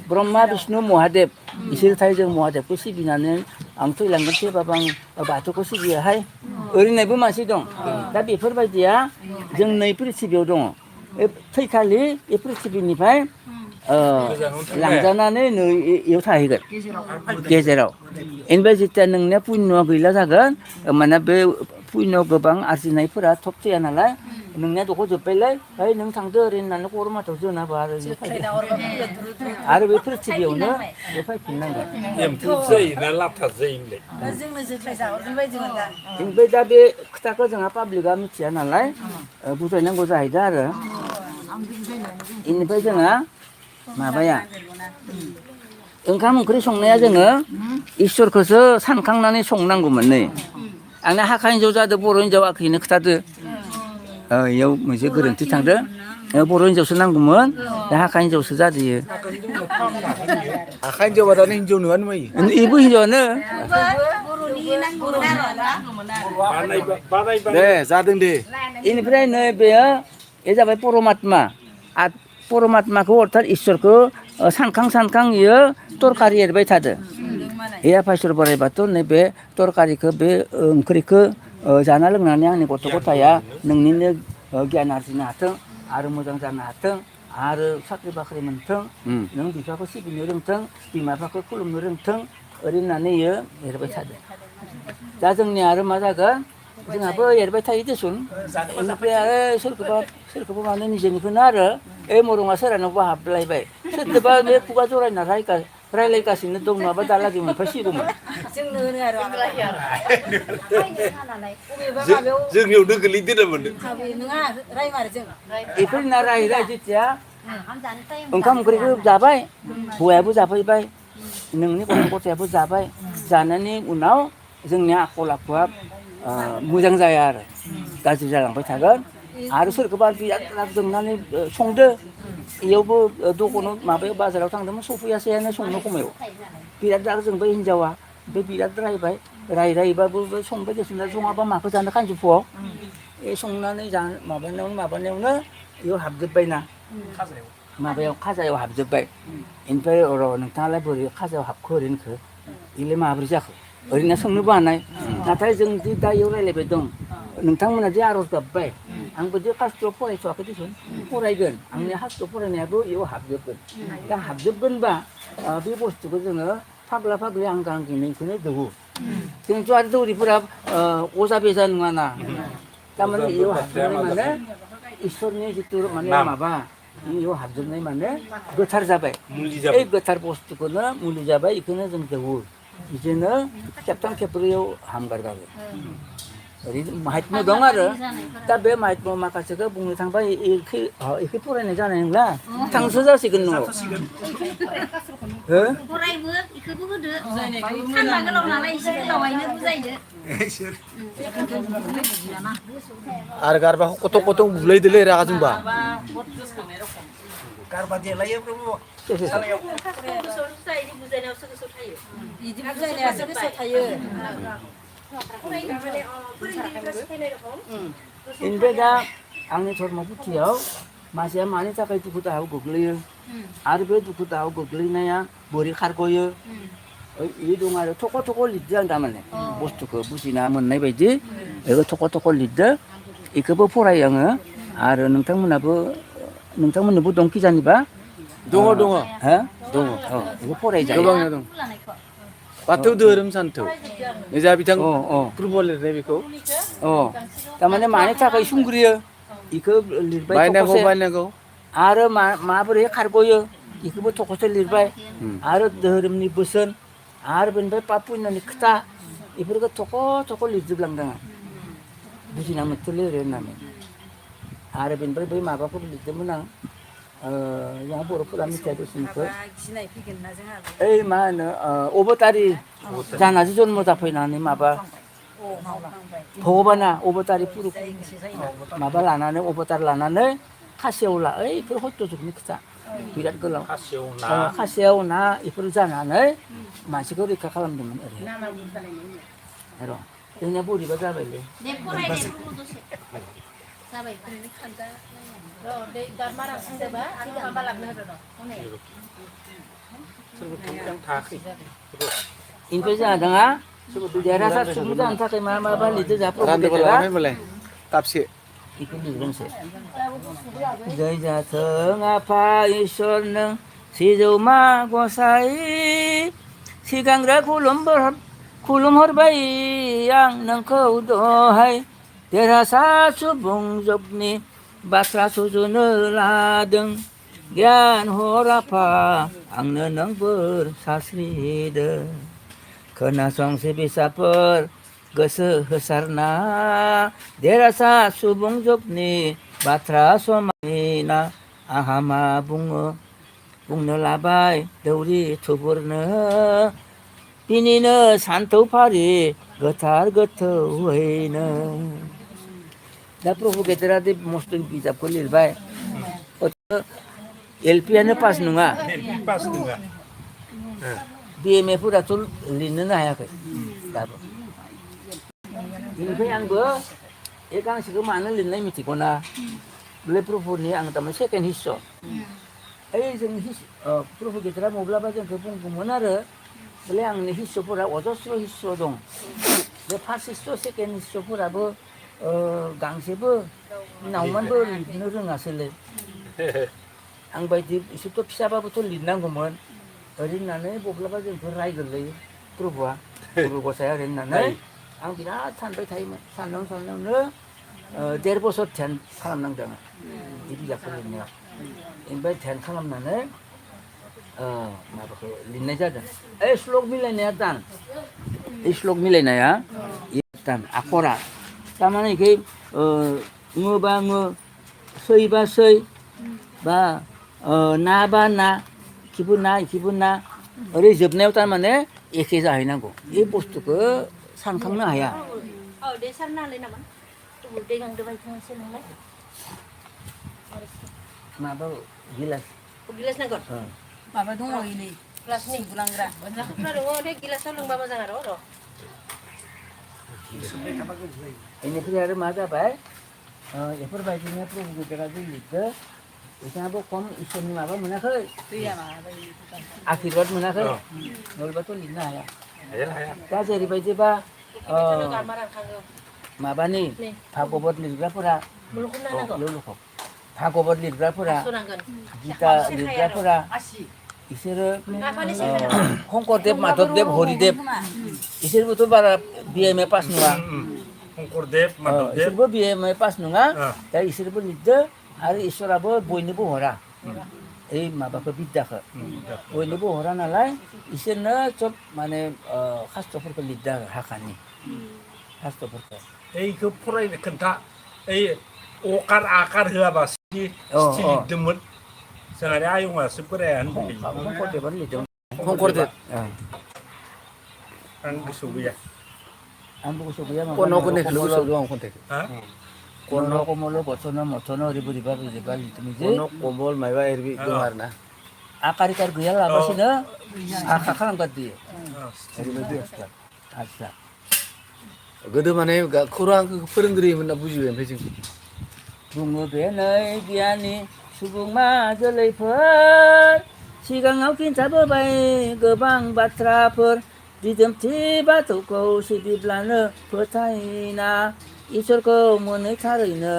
ब्रह्मा बिष्णु महादेब बिसोर थायो जों महादेबखौ सिबिनानै आं थैलांगोन थेबाबो आं बाथौखौ सिबियोहाय ओरैनायबो मानसि दं दा बेफोरबायदिया जों नै पृथिबियाव दङ थैखालि बे पृथिबिनिफ्राय लांजानानै नै इयाव थाहैगोन गेजेराव बेनिफ्राय जेथिया नोंनिया पुण्य गैला जागोन माने बे पुण्य गोबां आरजिनायफोरा थब थैया नालाय नोंनिया दखौ जोब्बायलाय ओइ नों थांदो ओरै होननानै खर' माथाव जोनाबा आरो बे पृथिबियावनो बे फैफिननांगोन ओमफ्राय दा बे खोथाखौ जोंहा पाब्लिकआ मिथिया नालाय बुजायनांगौ जाहैदों आरो बेनिफ्राय जोंहा माबाया ओंखाम ओंख्रि संनाया जोङो इसोरखौसो सानखांनानै संनांगौमोन नै आंना हाखा हिन्जाव जादों बर' हिन्जाव आखैनो खोथादो इयाव मोनसे गोरोन्थि थांदों बर' हिनजावसो नांगौमोन दा हाखा हिनजावसो जादोयो आखाइ हिन्जावबा दानो हिन्जाव नङानो मायो इबो हिनजावानो बर'नि नांगौमोन आरो बानायबा दे जादों दे इनिफ्राय नै बेयो ए जाबाय परमात्मा परमात्माखौ अर्थात इसोरखौ सानखां इयो तरकारि एरबाय थादो ए आफा इसोर बोराइ बाथौ नैबे तरकारिखौ बे ओंख्रिखौ जाना लोंनानै आंनि गथ' गथाया नोंनिनो गियान आरजिनो हाथों आरो मोजां जानो हाथों आरो साख्रि बाख्रि मोनथों नों बिफाखौ सिबिनो रोंथों बिमा बिफाखौ खुलुमनो रोंथों ओरै होननानै इयो एरबाय थादों दा जोंनिया आरो मा जागोन जोंहाबो एरबाय थायो देसुन बेनिफ्राय आरो सोरखौबा माने निजेनिखौनो आरो ओइ मरङा सोरहानावबा हाबलायबाय सोरदोबा बे खुगा जरायना रायलायगासिनो दं नङाबा दालागै मोनफासिगौमोन जोंनो होनो आरो जोंनियावनो गोलैदो मोनदों नङा रायमारो जों बेफोर ना राय जेथिया ओंखाम ओंख्रिखौ जाबाय हौवायाबो जाफैबाय नोंनि गथ' गथायाबो जाबाय जानायनि उनाव जोंनि आखल आखुआ मोजां जाया आरो गाज्रि जालांबाय थागोन आरो सोरखौबा बिराद राग जोंनानै संदो इयावबो दखानाव माबायाव बाजाराव थांदोंमोन सफैयासैयानो संनो खमायाव बिराद राग जोंबाय हिनजावा बे बिराद रायबाबो संबाय देसुन सङाबा माखौ जानो सानजौफुआव ए संनानै माबानायावनो इयाव हाबजोब्बायना माबायाव खाजायाव हाबजोब्बाय ओमफ्राय र' नोंथाङालाय बोरै खाजायाव हाबखो ओरैनोखो इलाय माबोरै जाखो ओरैनो सोंनोबो हानाय नाथाय जों दि दा इयाव रायज्लायबाय दं नोंथांमोना दि आर'ज गाबबाय आंबो दि कास्ट'आव फरायथ'वाखै दिसुन फरायगोन आंनि हास्ट'आव फरायनायाबो इयाव हाबजोबगोन दा हाबजोबगोनबा बे बुस्थुखौ जोङो फाग्ला फाग्लि आंगा आंगिनिखौनो दौवो जोंथ' आरो दौरिफोरा अजा बेजा नङाना थारमाने इयाव हाबजोबनाय माने इसोरनि जिथु माने माबा इयाव हाबजोबनाय माने गोथार जाबाय ओइ गोथार बुस्थुखौनो मुलि जाबाय बेखौनो जों दौवो बिदिनो खेबथाम खेबब्रैयाव हामगारगारो ओरै माहात्म्य दं आरो दा बे माहात्म्य माखासेखौ बुंनो थांबा एखे फरायनाय जानाय नंला थांसो जासिगोन न'आव फरायबो इखौबो होदो सानबा गोलाव नालाय एसे गोलावैनो बुजायदो आरो गारबाखौ कथ' कथ' बुलायदोलै रागा जोंबा गारबा देलायो बिदि बुजायनायासो गोसोआव थायो ओमफ्राय दा आंनि धर्म पुथियाव मानसिया मानि थाखाय दुखु दाहायाव गोग्लैयो आरो बे दुखु दाहायाव गोग्लैनाया बोरै खारग'यो बे दं आरो थख' थख' लिरदों आं थारमाने बुस्थुखौ बुजिना मोननाय बायदि बेखौ थख' थख' लिरदों बेखौबो फरायो आङो आरो नोंथांमोननोबो दं कि जानिबा दङ हो दङ बेखौ फरायजायो गोबांनो दं बाथौ धोरोम सान्थौ निजा बिथां प्रभुआ लिरनाय बेखौ थारमाने मानि थाखाय सुंग्रियो बेखौ लिरबाय बायनांगौ आरो माबोरै खारग'यो बेखौबो थख'से लिरबाय आरो धोरोमनि बोसोन आरो बेनिफ्राय पाप पुण्यनि खोथा बेफोरखौ थख' लिरजोबलांदों आं बुजिना मोनथले ओरै होननानै आरो बेनिफ्राय बै माबाखौ लिरदोंमोन आं जोंहा बर'फोरा मिथिया दसेनिखौ ओइ मा होनो अबतारि जानासो जन्म जाफैनानै माबा भगबाना अबतारि पुरुष माबा लानानै अबतार लानानै खासेव ओइफोर हत्य जुगनि खोथा बिराद गोलाव खासेव ना बेफोर जानानै मानसिखौ रैखा खालामदोंमोन ओरै र' जोंनिया बोरैबा जाबायलै इनिफ्राय जोंहा दाङा देरहासार सुबुं जानो थाखाय माबा लिरदों जोंहा प्रभु गेदेरा कापसे बेखौ लिरगोनसै जय जाथों आफा इसोर नों सिजौमा गसाइ सिगांग्रो खुलुमहरबाय आं नोंखौ दहाय देरहासार सुबुं जगनि बाथ्रा सुजुनो लादों गियान हर आफा आंनो नों बोर सास्रिदो खोनासं सिबिसाफोर गोसो होसारना देरहासार सुबुं जगनि बाथ्रा समायना आहा मा बुंनो लाबाय दौरि थुबुरनो बिनिनो सान्थौ फारि गोथार गोथौयैनो दा प्रभु गेदेरा दि मस्त बिजाबखौ लिरबाय LPयानो पास नङा पास नङा BMAफोराथ' लिरनोनो हायाखै दाबो बेनिफ्राय आंबो बे गांसेखौ मानो लिरनाय मिथिगौना बे प्रभुनि आं थारमाने सेकेन्ड हिस्स' ओइ जों प्रभु गिदिरा माब्लाबा जोंखौ बुंगौमोन आरो बले आंनि हिस्स'फोरा अजस्र हिस्स' दं बे फार्स्ट हिस्स' सेकेन्ड हिस्स'फोराबो गांसेबो नावमानबो लिरनो रोङासैलै आं बायदि इसोरथ' फिसाबाबोथ' लिरनांगौमोन ओरै होननानै बब्लाबा जोंखौ रायगोरलायो प्रभुआ प्रभु गसाया ओरै होननानै आं बिराद सानबाय थायोमोन साननायावनो 1.5 बोसोर ध्यान खालामनांदों आं बे बिजाबखौ लिरनायाव ओमफ्राय ध्यान खालामनानै माबाखौ लिरनाय जादों ओइ श्लक मिलायनाया दान ओइ श्लक मिलायनाया दान आखरा थारमाने इखै ङो बा ङो सै बा सै बा ना बा ना इखिबो ना इखिबो ना ओरै जोबनायाव थारमाने एखे जाहैनांगौ बे बुस्थुखौ सानखांनो हाया दै सारनो हालाय नामा दै गांदो बायदि मोनसे नोंलाय माबा गिलास गिलास नांगौ माबा दङ नै ग्लासनि गुलांग्रा दङ बे गिलासाव लोंबा मोजां आरो र' बेनिफ्राय आरो मा जाबाय बेफोरबायदिनो प्रभु गिदिरा जों लिरदो बिथाङाबो खम इसोरनि माबा मोनाखै आशिर्बाद मोनाखै नलबाथ' लिरनो हाया दा जेरैबायदिबा माबानि भागवत लिरग्राफोरा भागवत लिरग्राफोरा गीता लिरग्राफोरा बिसोरो शंकरदेब माधबदेब हरिदेब इसोरबोथ' बारा BMA पास नङा शंकरदेब माधबदेब इसोरबो BMA पास नङा दा इसोरबो लिरदो आरो इसोराबो बयनोबो हरा ओइ माबाखौ बिद्याखौ बयनोबो हरा नालाय इसोरनो सब माने शास्त्रफोरखौ लिरदो आरो हाखानि शास्त्रफोरखौ এইखौ फरायनो खोन्था ओइ अकार आकार होआबा सिथि लिरदोंमोन जोंहानि आयंआसो बोराया होनदों शंकरदेबआनो लिरदों शंकरदेब आं गोसोआव गैया आंबो गोसोआव गैया कनकनिखौल' गोसोआव दं आं खन्थाइखौ कर्ण कमल बचन मथन ओरै बोरैबा बोरैबा लिरदोंमोन जे कनक कमल माबा एरबि दं आरो ना आकार इकार गैयालाबासिनो आखा खालामगारदोयो ओरैबायदि आदसा गोदो माने खौरांखौ फोरोंगिरि होनना बुजिबाय ओमफ्राय जों बुङो बे नै गियानि सुबुं माहाजोलैफोर सिगाङाव खिन्थाबोबाय गोबां बाथ्राफोर दिदोमथि बाथौखौ सिबिब्लानो फोथायना इसोरखौ मोनहैथारैनो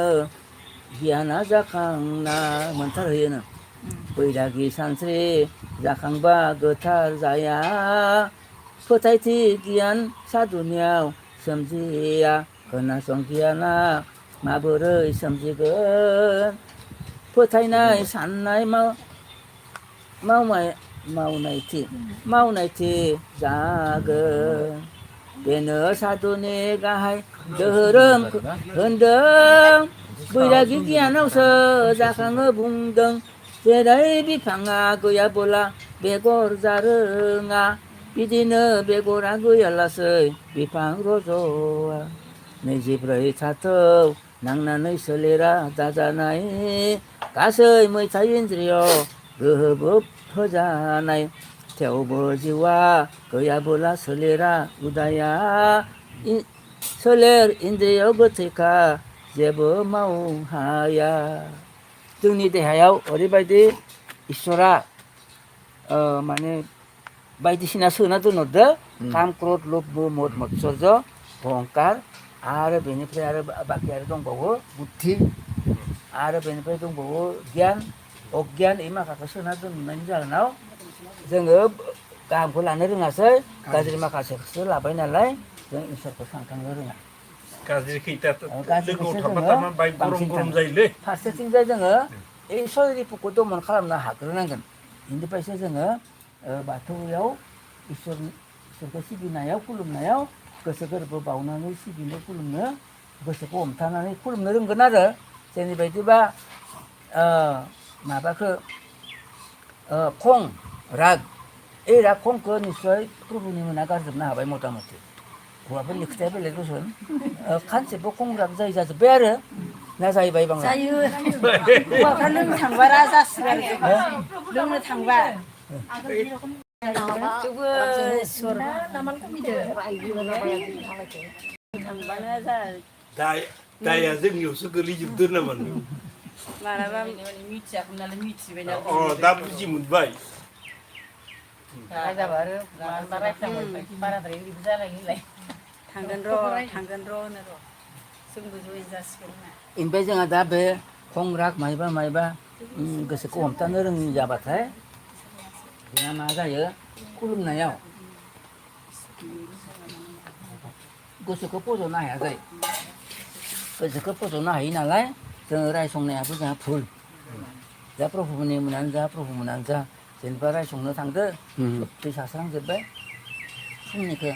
गियाना जाखांना मोनथारहैयोनो बैरागि सानस्रि जाखांबा गोथार जाया फोथायथि गियान साधुनियाव सोमजिया खोनासं गियाना माबोरै सोमजिगोन फोथायनाय साननाय मावनायथि जागोन बेनो साधुनि गाहाय धोरोम होनदों बैरागि गियानावसो जाखाङो बुंदों जेरै बिफाङा गैयाबोला बेगर जारोङा बिदिनो बेगरा गैयालासै बिफां रज'आ नैजिब्रै थाथौ नांनानै सोलेरा दाजानाय गासै मैथाइ इन्द्रिय गोहोबो फोजानाय थेवबो जिउआ गैयाबोला सोलेरा उदाया सोलेर इन्द्रिय गोथैखा जेबो मावहाया जोंनि देहायाव ओरैबायदि इसोरा माने बायदिसिना सोना दोनहरदो काम क्रोध लोभ मोह मत्सर्य अहंकार आरो बेनिफ्राय आरो बाखि आरो दंबावो बुद्धि आरो बेनिफ्राय दंबावो गियान अगियान এই माखाखौ सोना दोननायनि जाहोनाव जोङो गाहामखौ लानो रोङासै गाज्रि माखासेखौसो लाबाय नालाय जों इसोरखौ सानखांनो रोङा गाज्रि खैथा लोगोआव गाज्रिखौसो थाबा जोङो थारमान बाय गरम बांसिन गरम थाङो जायोलै फारसेथिंजाय जोङो এই सयरिपुखौ दमन खालामनो हाग्रोनांगोन बेनिफ्रायसो जोङो बाथौआव इसोरखौ सिबिनायाव खुलुमनायाव गोसो गोरबो बाउनानै सिबिनो खुलुमनो गोसोखौ हमथानानै खुलुमनो रोंगोन आरो जेरैबायदिबा माबाखौ खं राग এই राग खंखौ निस्सय प्रभुनि मोना गारजोबनो हाबाय मथा मथि हौवाफोरनि खोथाया बेलेग रसुन खानसेबो खं राग जायो जाजोब्बाय आरो 나 자이바이 방라. 자유. 뭐가 능 당바라 자스가 능을 당바. 저거 소라 나만 믿어. 당바나 자. 다야 जोंनियावसो गोलैजोबदो नामा नों मालाबा मिथियाखै नालाय मिथिबायना दा बुजि मोनबाय जाबा आरो बारायफ्लांबाय बाराद्राय ओरैबो जालायलाय थांगोन र' होनो र' जोंबो जयै जासिगोन ना इनिफ्राय जोंहा दा बे खंराग मायबा गोसोखौ हमथानो रोङि जाबाथाय जोंहा मा जायो खुलुमनायाव गोसोखौ फज'नो हाया जायो गोसोखौ फज'नो हायो नालाय जोङो रायसंनायाबो जोंहा भुल दा प्रभुमोनानो जा जेनेबा रायसंनो थांदो दै सास्रांजोब्बाय फुंनिखौ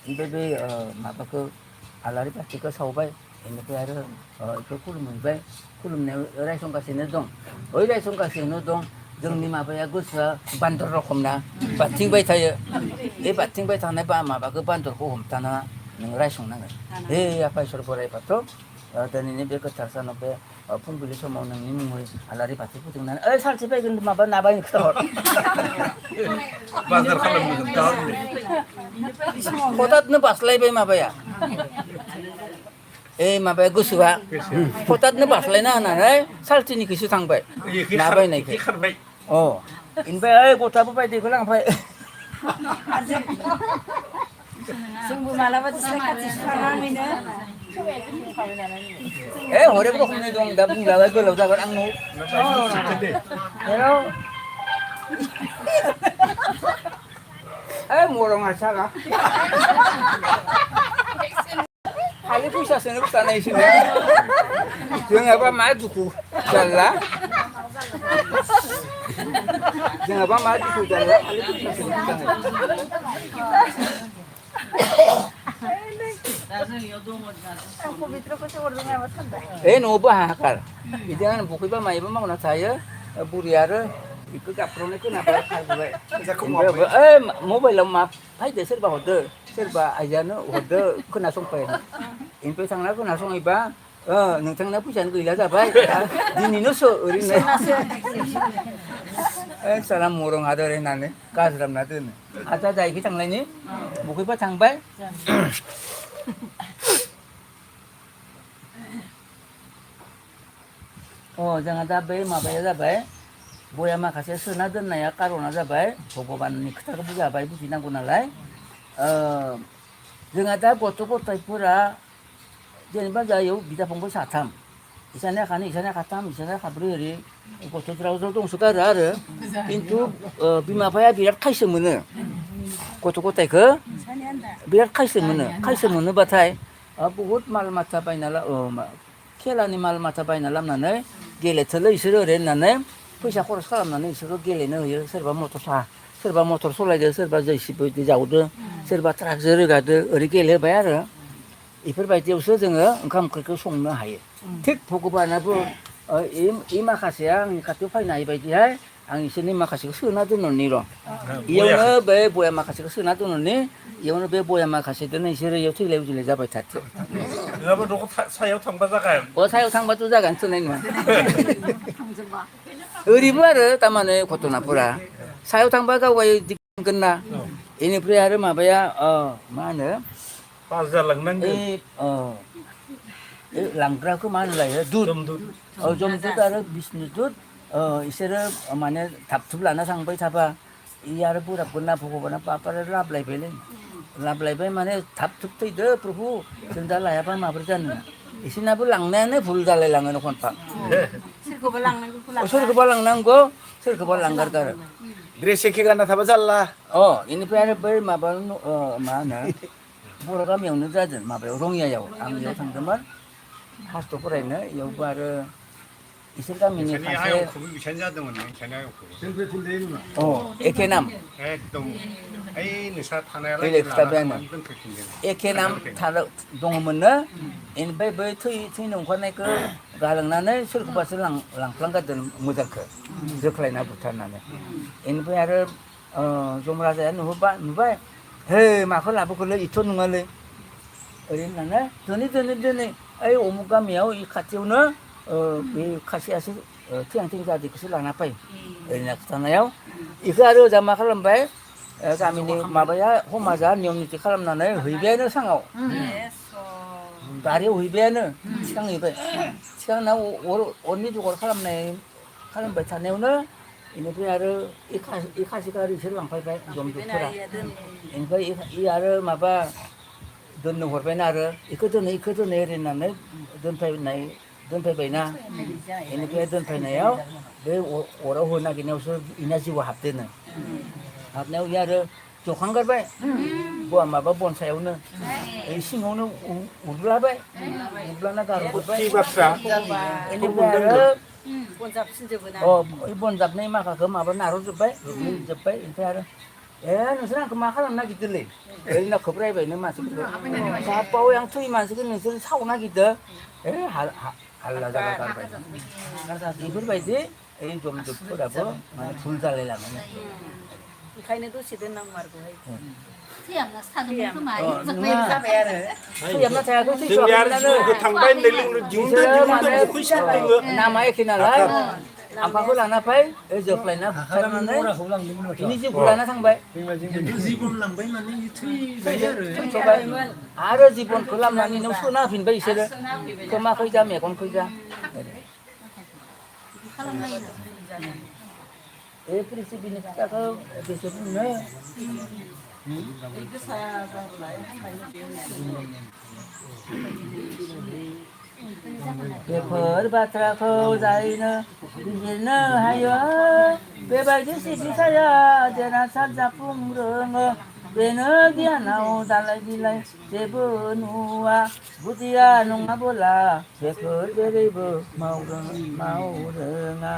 ओमफ्राय बे माबाखौ आलारि बाथिखौ सावबाय बेनिफ्राय आरो बेखौ खुलुमहैबाय खुलुमनायाव रायसंगासिनो दं ओइ रायसंगासिनो दं जोंनि माबाया गोसोआ बान्दर रखम ना बाथिंबाय थायो बे बाथिंबाय थानाय बा माबाखौ बान्दरखौ हमथाना नों रायसंनांगोन हे आफा इसोर बोराइ बाथौ दिनैनि बे गोथार सानाव बे फुंबिलि समाव नोंनि मुङै आलारि बाथि फोजोंनानै ओइ सानसे फैगोन माबा नाबायनो खोथाहर बाजार खालामनो खोन्थाहर हथातनो बास्लायबाय माबाया ए माबाया गोसोआ हथातनो बास्लायना होनानै सालथिनिखौसो थांबाय नाबायनायखौ खारबाय अ ओमफ्राय ओइ गथ'आबो बायदिखौ लांफाय जोंबो मालाबा दिस्लाय खाथि थानानैनो ए हरेक रोखोमनि दं दा बुंजाबाय गोलाव जागोन आं हेलौ ए मरं हासारा खालि फैसासोनो बुथानायसोनो जोंहाबा मा दुखु जारला जोंहाबा मा दुखु जारला खालि फैसासोनो बुथानाय ए न'आवबो हाहाकार बिदिनो बखैबा मायोबा मावना थायो बुरि आरो बेखौ गाबफ्रावनाय खोनाबाय खारबोबाय ओइ मबाइलाव मा फायदो सोरबा हरदो सोरबा आइजानो हरदो खोनासंफायनो बेनिफ्राय थांना खोनासंहैबा नोंथांना फैसानो गैला जाबाय दिनैनोसो ओरैनो सारा मरं हादोर होननानै गाज्रामना दोनो आदा जाहैबाय थांनायनि बखैबा थांबाय जोंहा दा बे माबाया जाबाय बया माखासे सोना दोननाया कारना जाबाय भगबाननि खोथाखौ बुजाबाय बुजिनांगौ नालाय जोंहा दा गथ' गथायफोरा जेनेबा जायो बिदा फंबाय साथाम इसानिया खानै इसानिया खाथाम इसानिया खाब्रै ओरै गथ'फ्राव ज' दंसोगारो आरो खिन्थु बिमा बिफाया बिराद खायसो मोनो गथ' गथायखौ बिराद खायसो मोनोबाथाय बहुद माल माथा बायना खेलानि माल माथा बायना लाबोनानै गेलेथोलै इसोरो ओरै होननानै फैसा खरस खालामनानै इसोरखौ गेलेनो होयो सोरबा मटर सालायदो सोरबा जेसिबि जावदो सोरबा ट्राकजों रोगादो ओरै गेलेहोबाय आरो बेफोरबायदियावसो जोङो ओंखाम ओंख्रिखौ संनो हायो थिग भगबानाबो इ माखासेया आंनि खाथियाव फैनो हायिबायदिहाय आं इसोरनि माखासेखौ सोना दोननि र' इयावनो बे बया माखासेखौ सोना दोननि इयावनो बे बया माखासेजोंनो इसोरो इयाव थैलाय उजिलाय जाबाय थाथो नङाबा न'खौ सायाव थांबा जागोन सायाव थांबाथ' जागोन थोनाय नङा ओरैबो आरो थारमाने घटनाफोरा सायाव थांबा गावगाय दिगोन ना बेनिफ्राय आरो माबाया मा होनो पास जालांनांगोन लांग्राखौ मा होनलायो दुध जमदुत आरो बिष्णुदुत इसोरो माने थाबथुब लाना थांबाय थाबा इ आरो बोराबगोन ना भगबाना बापारा लाबलायबाय माने थाब थुब थैदो प्रभु जों दा लायाबा माबोरै जानो इसोरनाबो लांनायानो भुल जालायलाङो खनफा सोरखौबा लांनांगौ सोरखौबा लांगारगारो ड्रेस एखे गानना थाबा जारला बेनिफ्राय आरो बै माबा मा होनो बर' गामियावनो जादों माबायाव रङियायाव आं बेयाव थांदोंमोन हास्थ' फरायनो बेयावबो आरो इसोर गामिनि एखे नाम एखे नाम दङमोननो बेनिफ्राय बै थैनो ओंखारनायखौ गालांनानै सोरखौबासो लांफ्लांगारदों मोजांखौ जोख्लायना बुथारनानै बेनिफ्राय आरो जमराजाया नुबाय हे माखौ लाबोखोलै इथ' नङालै ओरै होननानै दोनै ओइ अमुक गामियाव इ खाथियावनो बै खासेयासो थैहां जादिखौसो लाना फै ओरैनो खिथानायाव इखो आरो ओजा मा खालामबाय गामिनि माबाया समाजा नियम निथि खालामनानै हैबायानो साङाव बारियाव हैबायानो थिखांहैबाय थिखांना अरनि जगार खालामबाय थानायावनो बेनिफ्राय आरो इ खासिखौ आरो इसोर लांफैबाय जमदुतफोरा बेनिफ्राय इ आरो माबा दोननो हरबायना आरो इखौ दोनै ओरै होननानै दोनफैबायना बेनिफ्राय दोनफैनायाव बे अराव होनो नागिरनायावसो इना जिउआ हाबदोनो हाबनायाव इ आरो जखांगारबाय माबा बन सायावनो सिङावनो उरलाबाय उरलाना गारहरबाय बेनिफ्राय आरो बन जाबनाय माखाखौ माबा नारहरजोब्बाय जोब्बाय ओमफ्राय आरो नोंसोर आंखौ मा खालामनो नागिरदोंलै ओरैनो खोब्रायबायनो मानसिफोरखौ बापाव आं थै मानसिखौ नोंसोर सावनो नागिरदों हाल्ला जागा गारबाय बेफोरबायदि ओइ जमदुतफोराबो माने भुल जालायलाङो ओंखायनो दसे दोननांमारगौहाय थैहाबना थायाखै थांबाय होननाय लोगो नामा एखे नालाय आफाखौ लाना फै जोख्लायना बुथारनानै बिनि जिउखौ लाना थांबाय जिबन लांबाय माने आरो जिबनखौ लामनानै नों सोना होफिनबाय बिसोरो खोमा खैजा मेगन खैजा बे पृथिबिनि खोथाखौ बेसे बुंनो बेफोर बाथ्राखौ जायनो बिजिरनो हायो बेबायदि सिबिसाया देरहासार जाफुंरोङो बेनो गियानाव दालाय बिलाय जेबो नुवा बुजिया नङाबोला बेफोर जेरैबो मावरोङा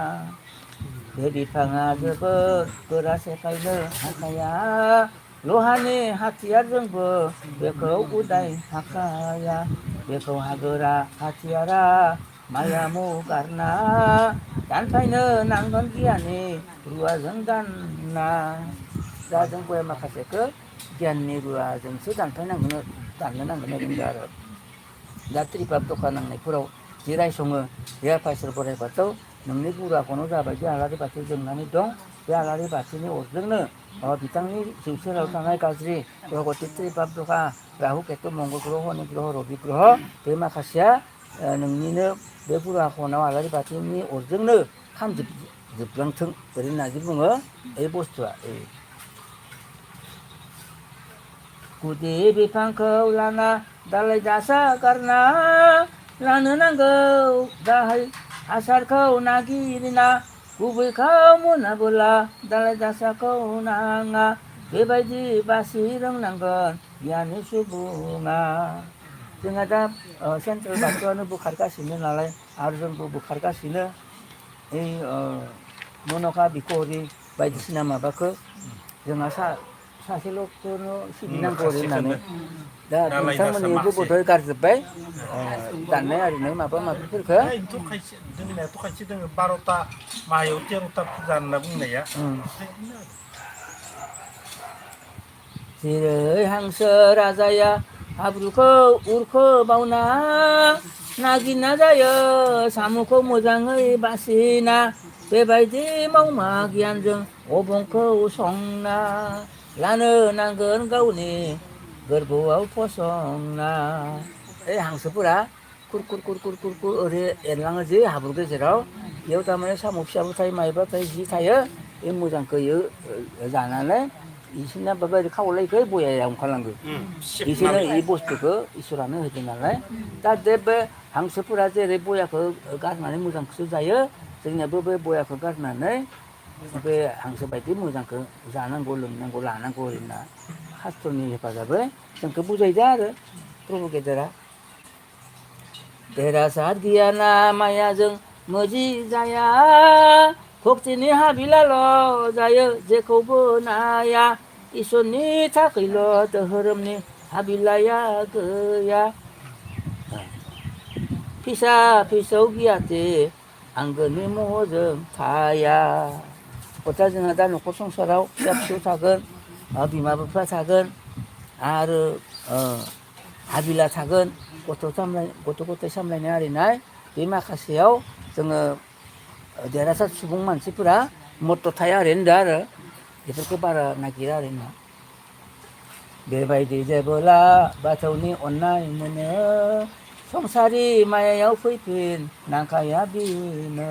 बे बिफाङा जोबोद गोरा सेफायनो हाखाया लहानि हाथियारजोंबो बेखौ उदाय हाखाया बेखौ हागोरा हाथियारा माया मुगारना दानफायनो नांगोन गियाननि रुवाजों दानना दा जों गय माखासेखौ गियाननि रुवाजोंसो दाननो नांगोन ओरैनो आरो दा त्रिपाब दखा नांनायफोराव जि रायसङो बे आफा इसोर बोराइ बाथौ नोंनि गुराखौनो जाबायदि आलारि बाथि जोंनानै दं बे आलारि बाथिनि अरजोंनो बिथांनि जौसेराव थानाय गाज्रि ग्रहगति त्रिपाब दखा राहु केतु मंगल ग्रह शनि ग्रह रबि ग्रह बे माखासेया नोंनिनो बे गुराखनाव आलारि बाथिनि अरजोंनो खामजोबलांथों ओरै होननानै बुङो बे बुस्थुआ गुदि बिफांखौ लाना दालाय दासा गारना लानो नांगौ गाहाय हासारखौ नागिरना गुबैखौ मोनाबोला दालाय दासाखौ नाङा बेबायदि बासि रोंनांगोन गियानि सुबुङा जोंहा दा सेन्ट्रेल बाथौआनो बोखारगासिनो नालाय आरो जोंबो बोखारगासिनो ओइ मनका बिखहरि बायदिसिना माबाखौ जोंहा सासेल'खौनो सिबिनांगौ होननानै दा नोंथांमोननिबो बोथोर गारजोब्बाय दाननाय आरिनाय माबा माबिफोरखौ जोंनियाथ' खायसे दङ 12ता माहायाव 13ता फुजा होनना बुंनाया जेरै हांसो राजाया हाब्रुखौ उरखो बावना नागिरना जायो साम'खौ मोजाङै बासिना बेबायदि मावमा गियानजों अबंखौ संना लानो नांगोन गावनि गोरबोआव फसंना हांसोफोरा खुर ओरै एरलाङो जे हाब्रु गेजेराव बेयाव थारमाने साम' फिसाबो थायो मायबा थायो जि थायो बे मोजांखौ जानानै इसोरना बेबायदि खावलायखौ बयायाव ओंखारलांगो इसोरनो बे बुस्थुखौ इसोरानो होदों नालाय दा बे हांसोफोरा जेरै बयाखौ गारनानै मोजांखौसो जायो जोंनियाबो बे बयाखौ गारनानै बे हांसो बायदि मोजांखौ जानांगौ लोंनांगौ लानांगौ होनना शास्त्रनि हेफाजाबै जोंखौ बुजायदों आरो प्रभु गेदेरा देरहासार गियाना मायाजों मोजि जाया भक्तिनि हाबिलाल' जायो जेखौबो नाया इसोरनि थाखायल' धोरोमनि हाबिलाया गैया फिसा फिसौ गियाथि आंगोनि महरजों थाया गथा जोंहा दा न'खर संसाराव फिसा फिसौ थागोन बिमा बिफा थागोन आरो हाबिला थागोन गथ' गथाय सामलायनाय आरिनाय बे माखासेयाव जोङो देरहासार सुबुं मानसिफोरा मत्त' थाया ओरैनो आरो बेफोरखौ बारा नागिरा आरोना बेबायदि जेबोला बाथौनि अननाय मोनो संसारि मायायाव फैफिन नांखाया बेनो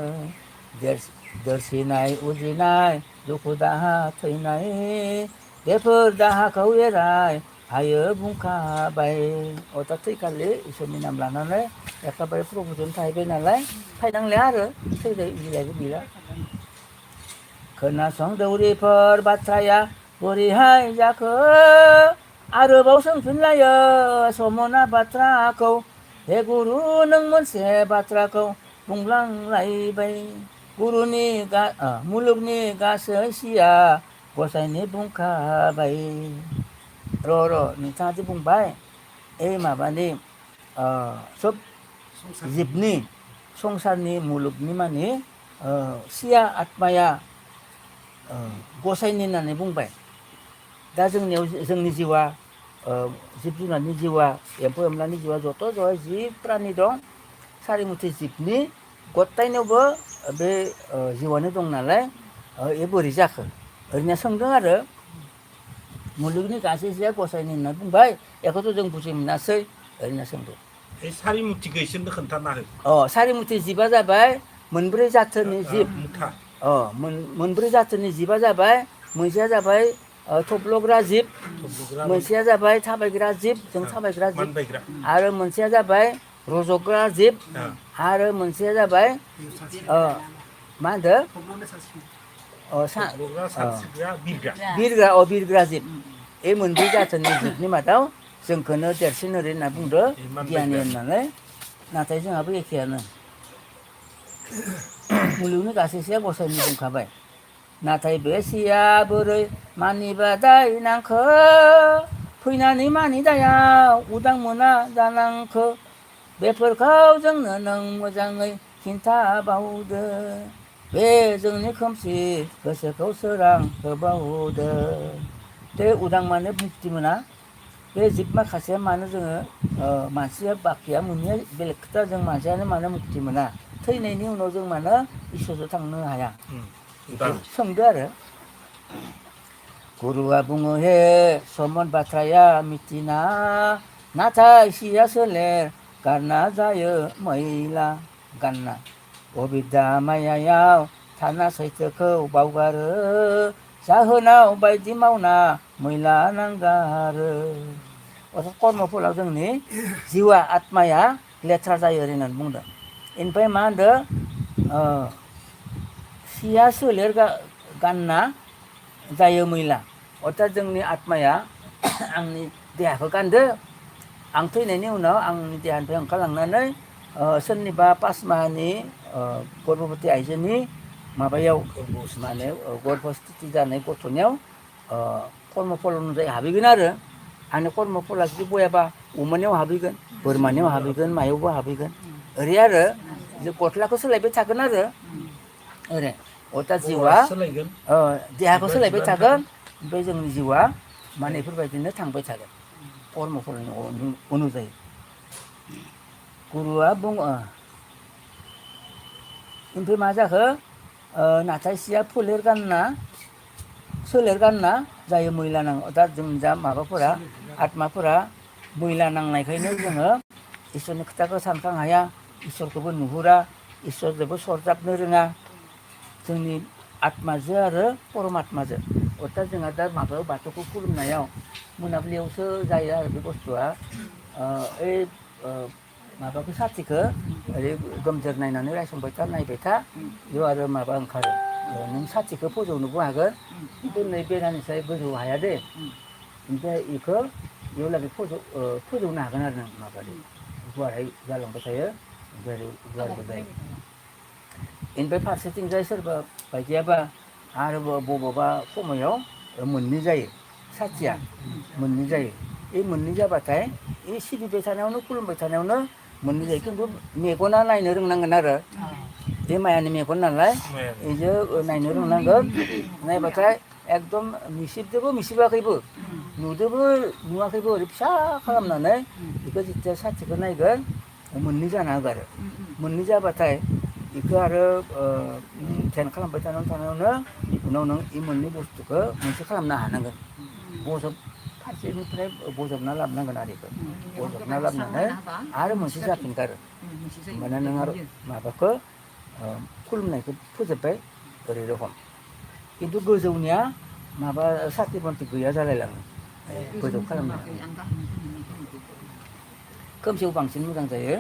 देरसिनाय उजिनाय दुखु दाहा थैनाय बेफोर दाहाखौ एराय हायो बुंखाबाय अर्थात थैखालि इसोरनि नाम लानानै एखेबारे प्रभुजों थाहैबाय नालाय फायनांलिया आरो थैलाय बिलाइबो गैला खोनासं दौरिफोर बाथ्राया बोरैहाय जाखो आरोबाव सोंफिनलायो समना बाथ्राखौ हे गुरु नों मोनसे बाथ्राखौ बुंलांलायबाय गुरुनि मुलुगनि गासै सिया गसाइनि बुंखाबाय र' नोंथाङादि बुंबाय ओइ माबानि सब जिबनि संसारनि मुलुगनि माने सिया आत्माया गसाइनि होननानै बुंबाय दा जोंनियाव जोंनि जिउआ जिब जुनारनि जिउआ एम्फौ एनलानि जिउआ जथ' ज'य जि प्रानि दं सारिमुथि जिबनि गथायनावबो बे जिउआनो दं नालाय ए बोरै जाखो ओरैनो सोंदों आरो मुलुगनि गासै जिया गसाइनि होनना बुंबाय बेखौथ' जों बुजि मोनासै ओरैनो सोंदों सारिमुथिखौ इसोरनो खोन्थाना हो सारिमुथि जिबा जाबाय मोनब्रै जाथोनि जिब मोनब्रै जाथोनि जिबा जाबाय मोनसेया जाबाय थब्लग्रा जिब मोनसेया जाबाय थाबायग्रा जिब जों थाबायग्रा जिब आरो मोनसेया जाबाय रज'ग्रा जिब आरो मोनसेया जाबाय मा होनदों बिरग्रा जिब बे मोनब्रै जाथोनि जिबनि मादाव जोंखौनो देरसिन ओरै होनना बुंदो गियानि होननानै नाथाय जोंहाबो एखेयानो मुलुगनि गासैसेया गसाइनि बुंखाबाय नाथाय बे सिया बोरै मानिबा दाय नांखो फैनानै मानि दायाव उदां मोना जानांखो बेफोरखौ जोंनो नों मोजाङै खिन्थाबावदो बे जोंनि खोमसि गोसोखौ सोरां होबावदो बे उदां मानो मुक्ति मोना बे जिब माखासेया मानो जोङो मानसिया बाखिया मोनैया बेलेग खोथा जों मानसियानो मानो मुक्ति मोना थैनायनि उनाव जों मानो इसोरजों थांनो हाया सोंदो आरो गुरुआ बुङो हे समन बाथ्राया मिथिना नाथाय सिया सोलेर गारना जायो मैला गानना अबिद्या मायायाव थाना सैथोखौ बावगारो जाहोनाव बायदि मावना मैला नांगारो अर्थात कर्मफलाव जोंनि जिउआ आत्माया लेथ्रा जायो होननानै बुंदों इनिफ्राय मा होनदों सिया सोलेर गानना जायो मैला अर्थात जोंनि आत्माया आंनि देहाखौ गानदो आं थैनायनि उनाव आंनि देहानिफ्राय ओंखारलांनानै सोरनिबा 5 माहनि गर्भबती आइजोनि माबायाव माने गर्भस्थि जानाय गथ'नियाव कर्मफल अनुजायै हाबहैगोन आरो आंनि कर्मफला जुदि बयाबा अमानियाव हाबहैगोन बोरमानियाव हाबहैगोन मायावबो हाबहैगोन ओरै आरो गस्लाखौ सोलायबाय थागोन आरो ओरै अर्थात जिउआ देहाखौ सोलायबाय थागोन ओमफ्राय जोंनि जिउआ माने बेफोरबायदिनो थांबाय थागोन कर्मफलनि अनुजायै गुरुआ बुङो ओमफ्राय मा जाखो नाथाय सिया सोलेर गानना जायो मैला नाङो अर्थात जों जा माबाफोरा आत्माफोरा मैला नांनायखायनो जोङो इसोरनि खोथाखौ सानखां हाया इसोरखौबो नुहुरा इसोरजोंबो सरजाबनो रोङा जोंनि आत्माजों आरो परमात्माजों अर्थात जोंहा दा माबायाव बाथौखौ खुलुमनायाव मोनाबिलियावसो जायो आरो बे बुस्थुआ ओइ माबाखौ साथिखौ ओरै गोमजोर नायनानै रायसंबाय था नायबाय था बेयाव आरो माबा ओंखारो नों साथिखौ फोजौनोबो हागोन खिन्थु नै बेरानिफ्राय गोजौ हाया दे ओमफ्राय बेखौ बेयाव लागै फोजौनो हागोन आरो नों माबादि गुवारै जालांबाय थायो ओमफ्राय गुवारबो जायो बेनिफ्राय फारसेथिंजाय सोरबा बायदियाबा आरो बबावबा समायाव मोननै जायो साथिया मोननै जायो बे मोननै जाबाथाय बे सिबिबाय थानायावनो खुलुमबाय थानायावनो मोननै जायो खिन्थु मेगना नायनो रोंनांगोन आरो बे मायानि मेगन नालाय बेजों नायनो रोंनांगोन नायबाथाय एकदम मिसिबदोबो मिसिबाखैबो नुदोबो नुवाखैबो ओरै फिसा खालामनानै बेखौ जेथिया साथिखौ नायगोन मोननै जाना होगोन आरो मोननै जाबाथाय बेखौ आरो ध्यान खालामबाय थानायावनो उनाव नों इ मोननै बुस्थुखौ मोनसे खालामनो हानांगोन फारसेनिफ्राय बजबना लाबोनांगोन आरो बेखौ बजबना लाबोनानै आरो मोनसे जाफिनगारो होमबाना नों आरो माबाखौ खुलुमनायखौ फोजोबबाय ओरै रखम खिन्थु गोजौनिया माबा साखि बन्ति गैया जालायलाङो गोजौ खालामनाया खोमसियाव बांसिन मोजां जायो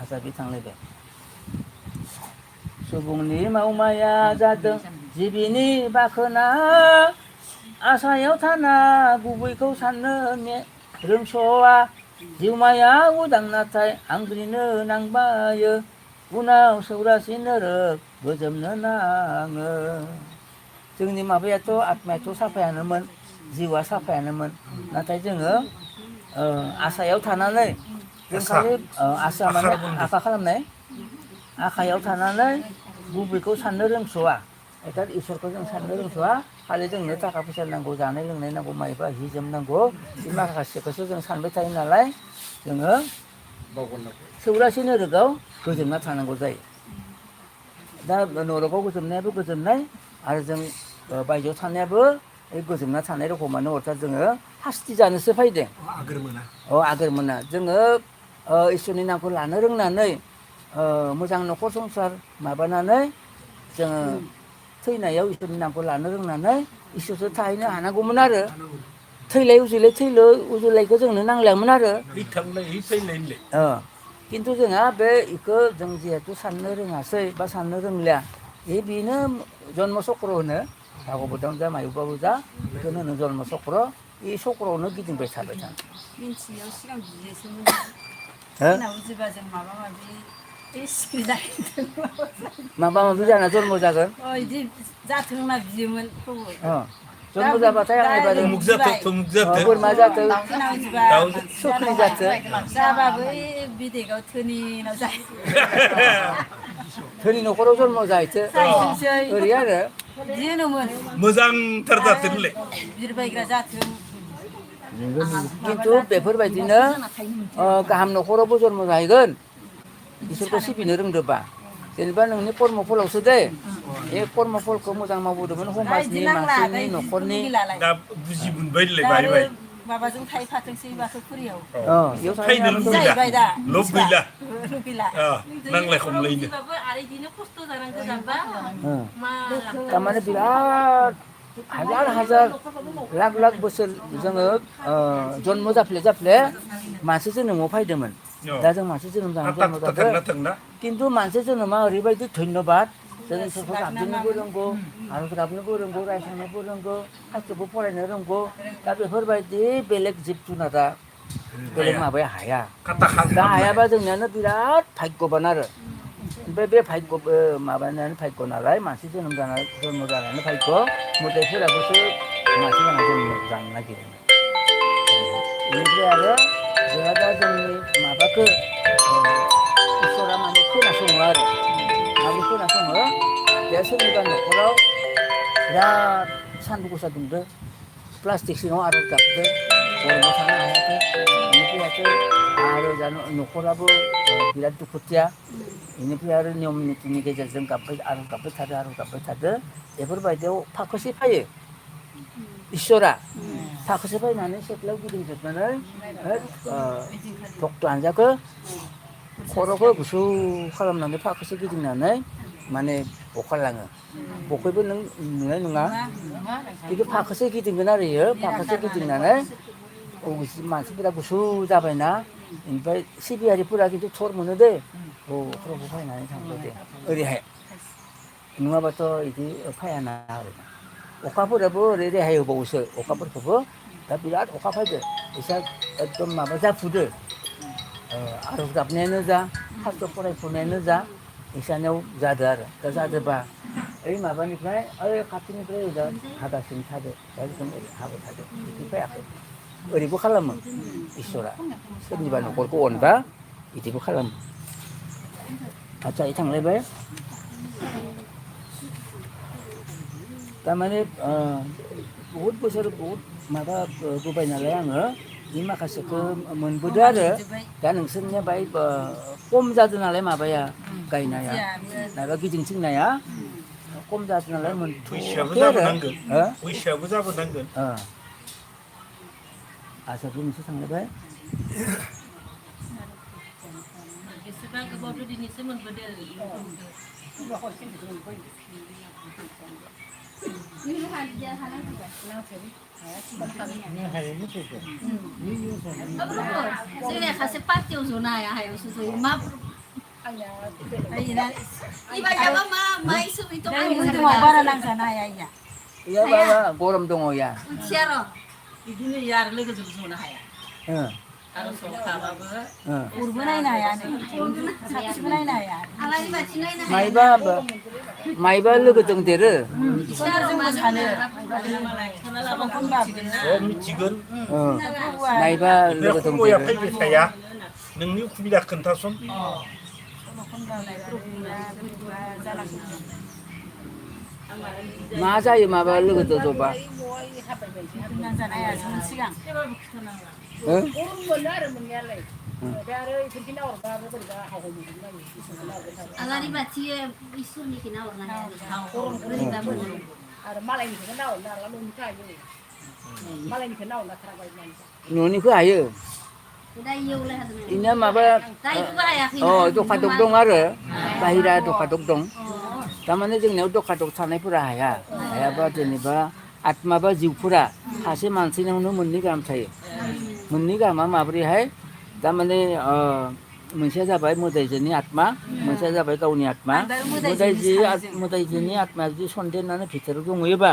आसा बे थांलायबाय सुबुंनि मावमाया जादों जिबिनि बाखोना आसायाव थाना गुबैखौ साननो रोंस'आ जिउमाया उदां नाथाय आंग्रिनो नांबायो उनाव सौरासि नोरोग गोजोमनो नाङो जोंनि माबायाथ' आत्मायाथ' साफायानोमोन जिउआ साफायानोमोन नाथाय जोङो आसायाव थानानै जों खालि आसा माने आखा खालामनाय आखायाव थानानै गुबैखौ साननो रोंस'आ अर्थात इसोरखौ जों साननो रोंस'आ खालि जोंनो थाखा फैसा नांगौ जानाय लोंनाय नांगौ मायबा हि जोम नांगौ बे माखासेखौसो जों सानबाय थायो नालाय जोङो सौरासि नोरोगाव गोजोमना थानांगौ जायो दा नरकाव गोजोमनायाबो गोजोमनाय आरो जों बायजोआव थानायाबो गोजोमना थानाय रखमानो अर्थात जोङो हास्ति जानोसो फैदों आगोर मोना जोङो इसोरनि नामखौ लानो रोंनानै मोजां न'खर संसार माबानानै जोङो थैनायाव इसोरनि नामखौ लानो रोंनानै इसोरजों थाहैनो हानांगौमोन आरो थैलाय उजुलायखौ जोंनो नांलायामोन आरो खिन्थु जोंहा बे इखौ जों जिहेथु साननो रोङासै बा साननो रोंलिया बेनो जन्म चक्र होनो भागबताव जा मायावबाबो जा बेखौनो होनो जन्म चक्र बे चक्रआवनो गिदिंबाय थाबाय थानो मिन्थिनायाव सिगां बियोसोमोन जोंनाव उजिबा जों माबा माबि बे सिख्रि जाहैदों माबा माबि जाना जन्म जागोन बिदि जाथों होनना बियोमोन जन्म जाबाथाय आं एबार बोरमा जाथों सुख्रि जाथों जाबाबो बिदेगाव धोनिनाव जायो धोनि न'खराव जन्म जाहैथो ओरै आरो बिदि होनोमोन मोजांथार जाथों होनलाय बिरबायग्रा जाथों खिन्थु बेफोरबायदिनो गाहाम न'खरावबो जन्म जाहैगोन इसोरखौ सिबिनो रोंदोंबा जेनेबा नोंनि कर्म फलावसो दे बे कर्म फलखौ मोजां मावबोदोंमोन समाजनि मानसिनि न'खरनि दा बुजि मोनबाय बाहाय माबाजों थायो फाथोंसै बाथौ फुरियाव थायनो जाहैबाय दा लब गैला गैला नांलाय खमलायनो आरो बिदिनो खस्थ' जानांगौ जाबा मा थारमाने बिराद हाजार लाख बोसोर जोङो जन्म जाफ्ले मानसि जोनोमाव फैदोंमोन दा जों मानसि जोनोम जानानै जन्म जादों खिन्थु मानसि जोनोमा ओरैबायदि धन्यबाद जों इसोरखौ गाबज्रिनोबो रोंगौ आरज गाबनोबो रोंगौ रायसायनोबो रोंगौ साहित्यबो फरायनो रोंगौ दा बेफोरबायदि बेलेग जिब जुनारा बेलेग माबाया हाया दा हायाबा जोंनियानो बिराद भाग्यबान आरो ओमफ्राय बे भाग्य माबानानै भाग्य नालाय मानसि जन्म जानानै भाग्य मोदायफोराबोसो मानसि जाना जन्म जानो नागिरो बेनिफ्राय आरो जोंहा दा जोंनि माबाखौ इसोरा माने खोनासङो आरो माबोरै खोनासङो बे सोरनिबा न'खराव बिराद सान्दुं गोसा दुंदो प्लास्टिक सिङाव आरज गाबदो गरमाव थानो हायाखै बेनिफ्राय आरो न'खराबो बिराद दुखुथिया बेनिफ्राय आरो नियम नितिनि गेजेरजों आरज गाबबाय थादो बेफोरबायदियाव फाखोसे फैयो इसोरा फाखोसे फैनानै सेथ्लायाव गिदिंजोबनानै भक्त हानजाखौ खर'खौ गुसु खालामनानै फाखोसे गिदिंनानै माने बखारलाङो बखैबो नों नुनाय नङा खिन्थु फाखोसे गिदिंगोन आरो इयो फाखोसे गिदिंनानै मानसिफोरा गुसु जाबायना ओमफ्राय सिबियारिफोरा खिन्थु थर मोनो दे खर'खौ फैनानै थांबाय दे ओरैहाय नङाबाथ' बिदि फायाना आरो अखाफोराबो ओरै रेहाय होबावोसो अखाफोरखौबो दा बिराद अखा फैदो एसा एकदम माबा जाफुदो आरज गाबनायानो जा साहित्य फरायफुनायानो जा इसानियाव जादो आरो दा जादोबा ओइ माबानिफ्राय ओइ खाथिनिफ्राय ओजा हादासिम थादो दा जों ओरै हाबाय थादो बिदि फैयाखै ओरैबो खालामो इसोरा सोरनिबा न'खरखौ अनबा बिदिबो खालामो आच्चा थांलायबाय थारमाने बहुद बोसोर बहुद माबा बोबाय नालाय आङो 이 माखासेखौ मोनबोदो आरो दा नोंसोरनिया बाय खम जादों नालाय माबाया गायनाया माबा गिदिंथिंनाया खम जादों नालाय बैसोआबो मोनथ'वाखै आरो जाबोनांगोन बैसोआबो जाबोनांगोन आसारखौ मोनसे थांलायबाय बेसेबा गोबाव दिनैसो मोनबोदो जोंनिया खासे पार्टियाव जनो हाया हायावसो जयो मा इबायजाबा मा इसोबैथ' बारा नांजानो हाया इया iya bawa गरम दङ ya मिथिया र' बिदिनो इया आरो लोगोजों जनो हाया आरो संखाबाबो उरबो नायनो हाया साथिबो नायनो हाया आलारि बाथि नायनो माइबा लोगो दंदेरो जोंबो सानो मिथिगोन माइबा बे लोगो खमया दंदेरो फैबाय थाया नोंनि उसुबिदा खोन्थासन मा जायो माबा लोगोजों जबा नांजानो हाया जों सिगां आलारि बाथि इसोरनिखौ नाहरनो हाया बोरैबा मोनो आरो मालायनिखौ नाहरनो हाला न'निखौ हायो मालायनिखौ नाहरना थाबाय न'निखौ हायो दा इयावलाय हादों इना माबा दा इखौबो हायाखै दखादक दं आरो बाहेरा दखादक दं थारमाने जोंनियाव दखादक थानायफोरा हायाबा जेनेबा आत्मा बा जिउफोरा सासे मानसिनावनो मोननै गाहाम थायो मोननै गाहामा माब्रैहाय थारमाने मोनसेया जाबाय मोदायजोनि आत्मा मोनसेया जाबाय गावनि आत्मा मोदायजोनि आत्माया जुदि सन्देरनानै भितराव दंहैयोबा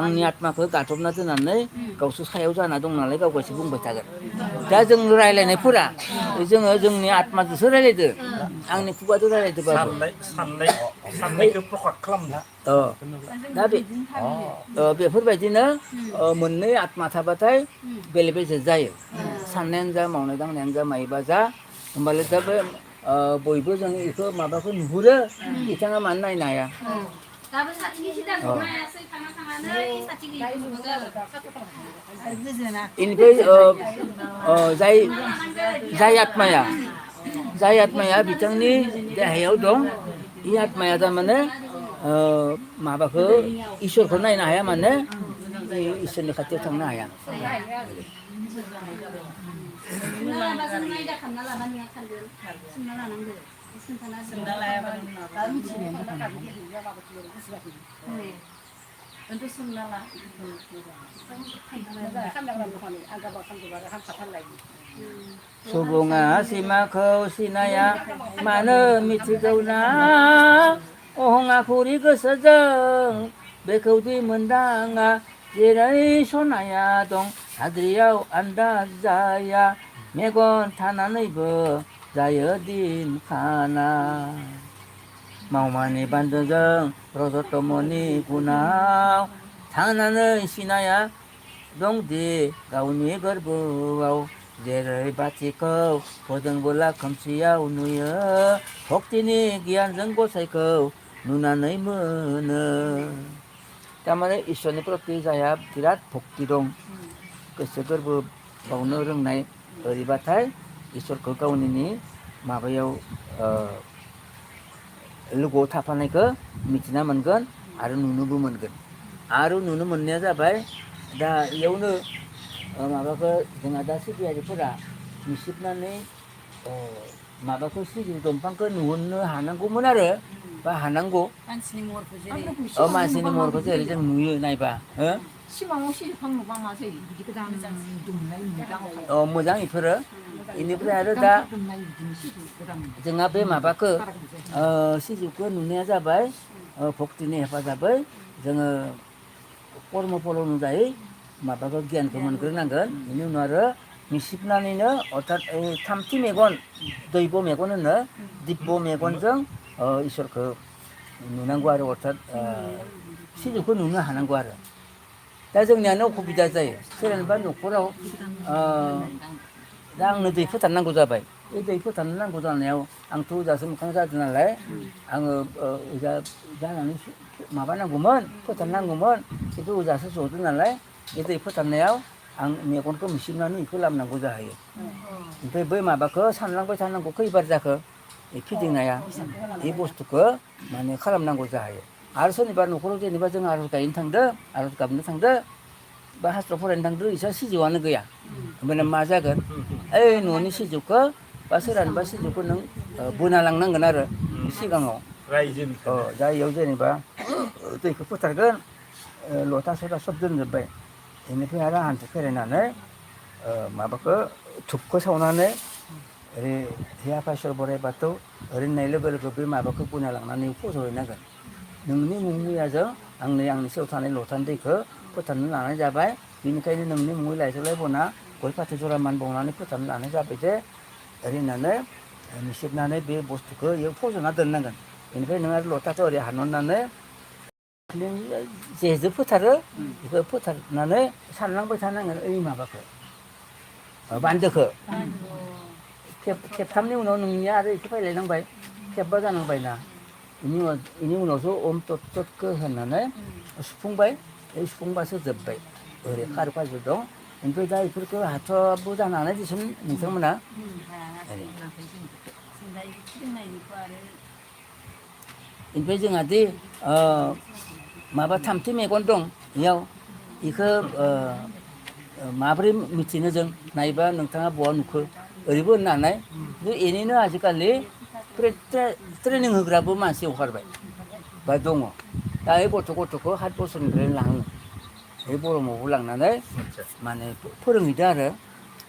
आंनि आत्माखौ गाथबना दोननानै गावसो सायाव जाना दं नालाय गाव गावसो बुंबाय थागोन दा जों रायलायनायफोरा जोङो जोंनि आत्माजोंसो रायलायदो आंनि खुगाजों रायलायदों साननायखौ प्रकाट खालामना दा बेफोरबायदिनो मोननै आत्मा थाबाथाय बेले बेजे जायो साननायानो जा मावनाय दांनायानो जा मायोबा जा होमबालाय दा बे बयबो जों बेखौ माबाखौ नुहुरो बिथाङा मानो नायनो हाया दाबो साथिनि सिदा जनो हायासै थाङा थांनानै साथि गैयिखौ इनिफ्राय जाय आत्माया बिथांनि देहायाव दं इ आत्माया थारमाने माबाखौ इसोरखौ नायनो हाया माने इसोरनि खाथियाव थांनो हाया जों नायदा खालामना लाबा नोंहा खारगोन सोंना लानांगौ सोंना लायाबा सुबुङा सिमाखौ सिनाया मानो मिथिगौना अहं आखुरि गोसोजों बेखौ दि मोनदाङा जेरै सनाया दं हाद्रियाव आन्दाज जाया मेगन थानानैबो जायो दिन खाना मावमानि बान्दोजों रजतमनि गुनाव थांनानै सिनाया दंदि गावनि गोरबोआव जेरै बाथिखौ फोजोंबोला खोमसियाव नुयो भक्तिनि गियानजों गसाइखौ नुनानै मोनो थारमाने इसोरनि प्रति जायहा बिराद भक्ति दं गोसो गोरबो बावनो रोंनाय ओरैबाथाय इसोरखौ गावनि माबायाव लोगोआव थाफानायखौ मिथिना मोनगोन आरो नुनोबो मोनगोन आरो नुनो मोननाया जाबाय दा इयावनो माबाखौ जोंहा दा सिबियारिफोरा मिसिबनानै माबाखौ सिजौ दंफांखौ नुहोनो हानांगौमोन आरो बा हानांगौ मानसिनि महरखौ जेरै मानसिनि महरखौ जेरै जों नुयो नायबा सिमाङाव सिजौखां नुबा मा जायो बिदि गोदान दुमनाय मोजां इफोरो इनिफ्राय आरो दा जोंहा बे माबाखौ सिजौखौ नुनाया जाबाय भक्तिनि हेफाजाबै जोङो कर्म फल अनुजायै माबाखौ गियानखौ मोनग्रोनांगोन बेनि उनाव आरो मिसिबनानैनो अर्थात थामथि मेगन दैब मेगन होनो दिब्य मेगनजों इसोरखौ नुनांगौ आरो अर्थात सिजौखौ नुनो हानांगौ आरो दा जोंनियानो असुबिदा जायो सोरनिबा न'खराव दा आंनो दै फोथारनांगौ जाबाय बे दै फोथारनो नांगौ जानायाव आंथ' ओजासो मोखां जादों नालाय आङो ओजा जानानै माबानांगौमोन फोथारनांगौमोन खिन्थु ओजासो जदों नालाय बे दै फोथारनायाव आं मेगनखौ मिसिबनानै इखौ लाबोनांगौ जाहैयो ओमफ्राय बै माबाखौ सानलांबाय थानांगौ खैबार जाखो फिदिंनाया बे बुस्थुखौ माने खालामनांगौ जाहैयो आरो सोरनिबा न'खराव जेनेबा जों आर'ज गायनो थांदो आर'ज गाबनो थांदो बा हास्र' फरायनो थांदो इसा सिजौआनो गैया होमबाना मा जागोन ओइ न'नि सिजौखौ बा सोरहानिबा सिजौखौ नों बोना लांनांगोन आरो सिगाङाव रायजोनि दा इयाव जेनेबा दैखौ फोथारगोन लथा सथा सब दोनजोब्बाय बेनिफ्राय आरो हान्थु खेरायनानै माबाखौ धुपखौ सावनानै ओरै हे आफा इसोर बोराइ बाथौ ओरै होननाय लोगो लोगो बे माबाखौ बोना लांनानै फज'हैनांगोन नोंनि मुं मैयाजों आंनि सायाव थानाय लथानि दैखौ फोथारनो लानाय जाबाय बेनिखायनो नोंनि मुङै लाइजौलाय बना गय फाथै जरा मान बावनानै फोथारनो लानाय जाबाय जे ओरै होननानै मिसिबनानै बे बुस्थुखौ इयाव फज'ना दोननांगोन बेनिफ्राय नों आरो लथाखौ ओरै हानहरनानै जेजों फोथारो बेखौ फोथारनानै सानलांबाय थानांगोन ओइ माबाखौ बान्दोखौ खेबथामनि उनाव नोंनिया आरो एसे फैलायनांबाय खेबबा जानांबायना बेनि उनावसो अम तत ततखौ होननानै सुफुंबाय बे सुफुंबासो जोब्बाय ओरै खारुखाजो दं ओमफ्राय दा बेफोरखौ हाथ'आबो जानो हानाय दिसुन नोंथांमोना ओमफ्राय जोंहा दि माबा थामथि मेगन दं बेयाव बेखौ माबोरै मिथिनो जों नायबा नोंथाङा बहा नुखो ओरैबो होननो हानाय एनिनो आजिखालि ट्रेनिं होग्राबो मानसि ओंखारबाय बा दङ दा बे गथ'खौ 7 बोसोरनिफ्रायनो लाङो बे बरमावबो लांनानै माने फोरोंहैदो आरो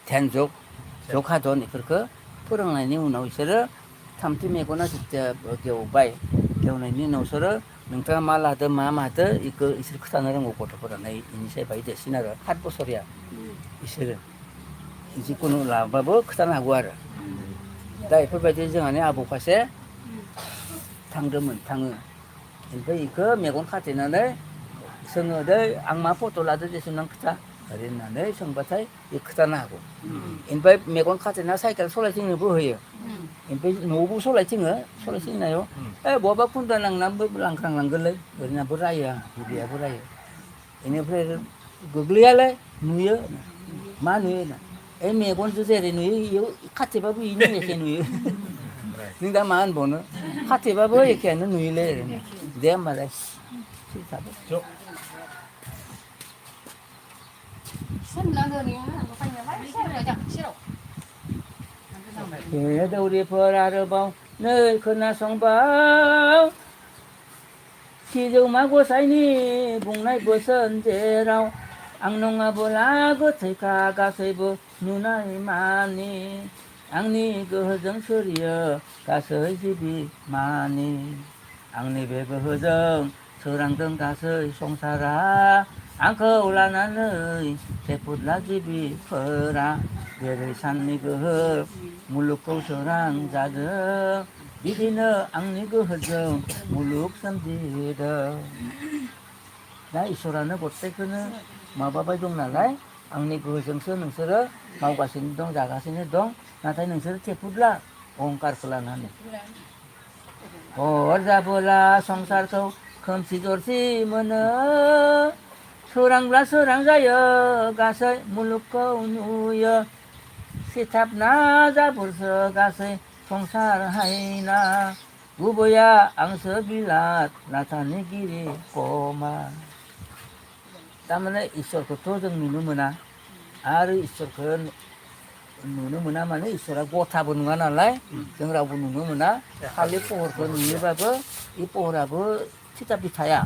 ध्यान जग हादन बेफोरखौ फोरोंनायनि उनाव बिसोरो थामथि मेगना जेथिया गेवनायनि उनाव बिसोरो नोंथाङा मा लादो मा मादो बेखौ इसोर खिथानो रोंगौ गथ'फोरानो इनिसाय बाय देरसिन आरो 7 बोसोरिया इसोरो जिखुनु लाबाबो खिथानो हागौ आरो दा बेफोरबायदि जोंहानि आबौ सासे थाङो ओमफ्राय बेखौ मेगन खाथेनानै सोङो दै आं मा फट' लादो देसुन नों खिथा ओरै होननानै सोंबाथाय बे खिथानो हागौ ओमफ्राय मेगन खाथेना साइकेल सलायथिंनोबो होयो ओमफ्राय न'आवबो सलायथिंनायाव बहाबा खुन्दा नांनानैबो लांख्रांलांगोनलै ओरैनाबो रायो आं बिबैयाबो रायो बेनिफ्राय गोग्लैयालाय नुयो मा नुयो ओइ मेगनजों जेरै नुयो इयाव खाथेबाबो इनो एखे नुयो नों दा मा होनबावनो खाथेबाबो एखेयानो नुयोलै ओरैनो दे होमबालाय हे दौरिफोर आरोबाव नै खोनासंबाव सिजौमा गसाइनि बुंनाय बोसोन जेराव आं नङाबोला गोथैखा गासैबो नुनाय मानि आंनि गोहोजों सोरियो गासै जिबि मानि आंनि बे गोहोजों सोरांदों गासै संसारा आंखौ लानानै जेफुदला जिबिफोरा जेरै साननि गोहो मुलुगखौ सोरां जादों बिदिनो आंनि गोहोजों मुलुग सोमजिदों दा इसोरानो गथायखौनो माबाबाय दं नालाय आंनि गोहोजोंसो नोंसोरो मावगासिनो दं जागासिनो दं नाथाय नोंसोरो थेफुदला अहंखारखौ लानानै हर जाबोला संसारखौ खोमसि दरसि मोनो सोरांब्ला सोरां जायो गासै मुलुगखौ नुयो सिथाबना जाबोरसो गासै संसार हायना गुबैया आंसो बिलात लाथानि गिरि कमा थारमाने इसोरखौथ' जों नुनो मोना आरो इसोरखौ नुनो मोना माने इसोरा गथाबो नङा नालाय जों रावबो नुनो मोना खालि पहरखौ नुयोबाबो बे पहराबो थिथाबि थाया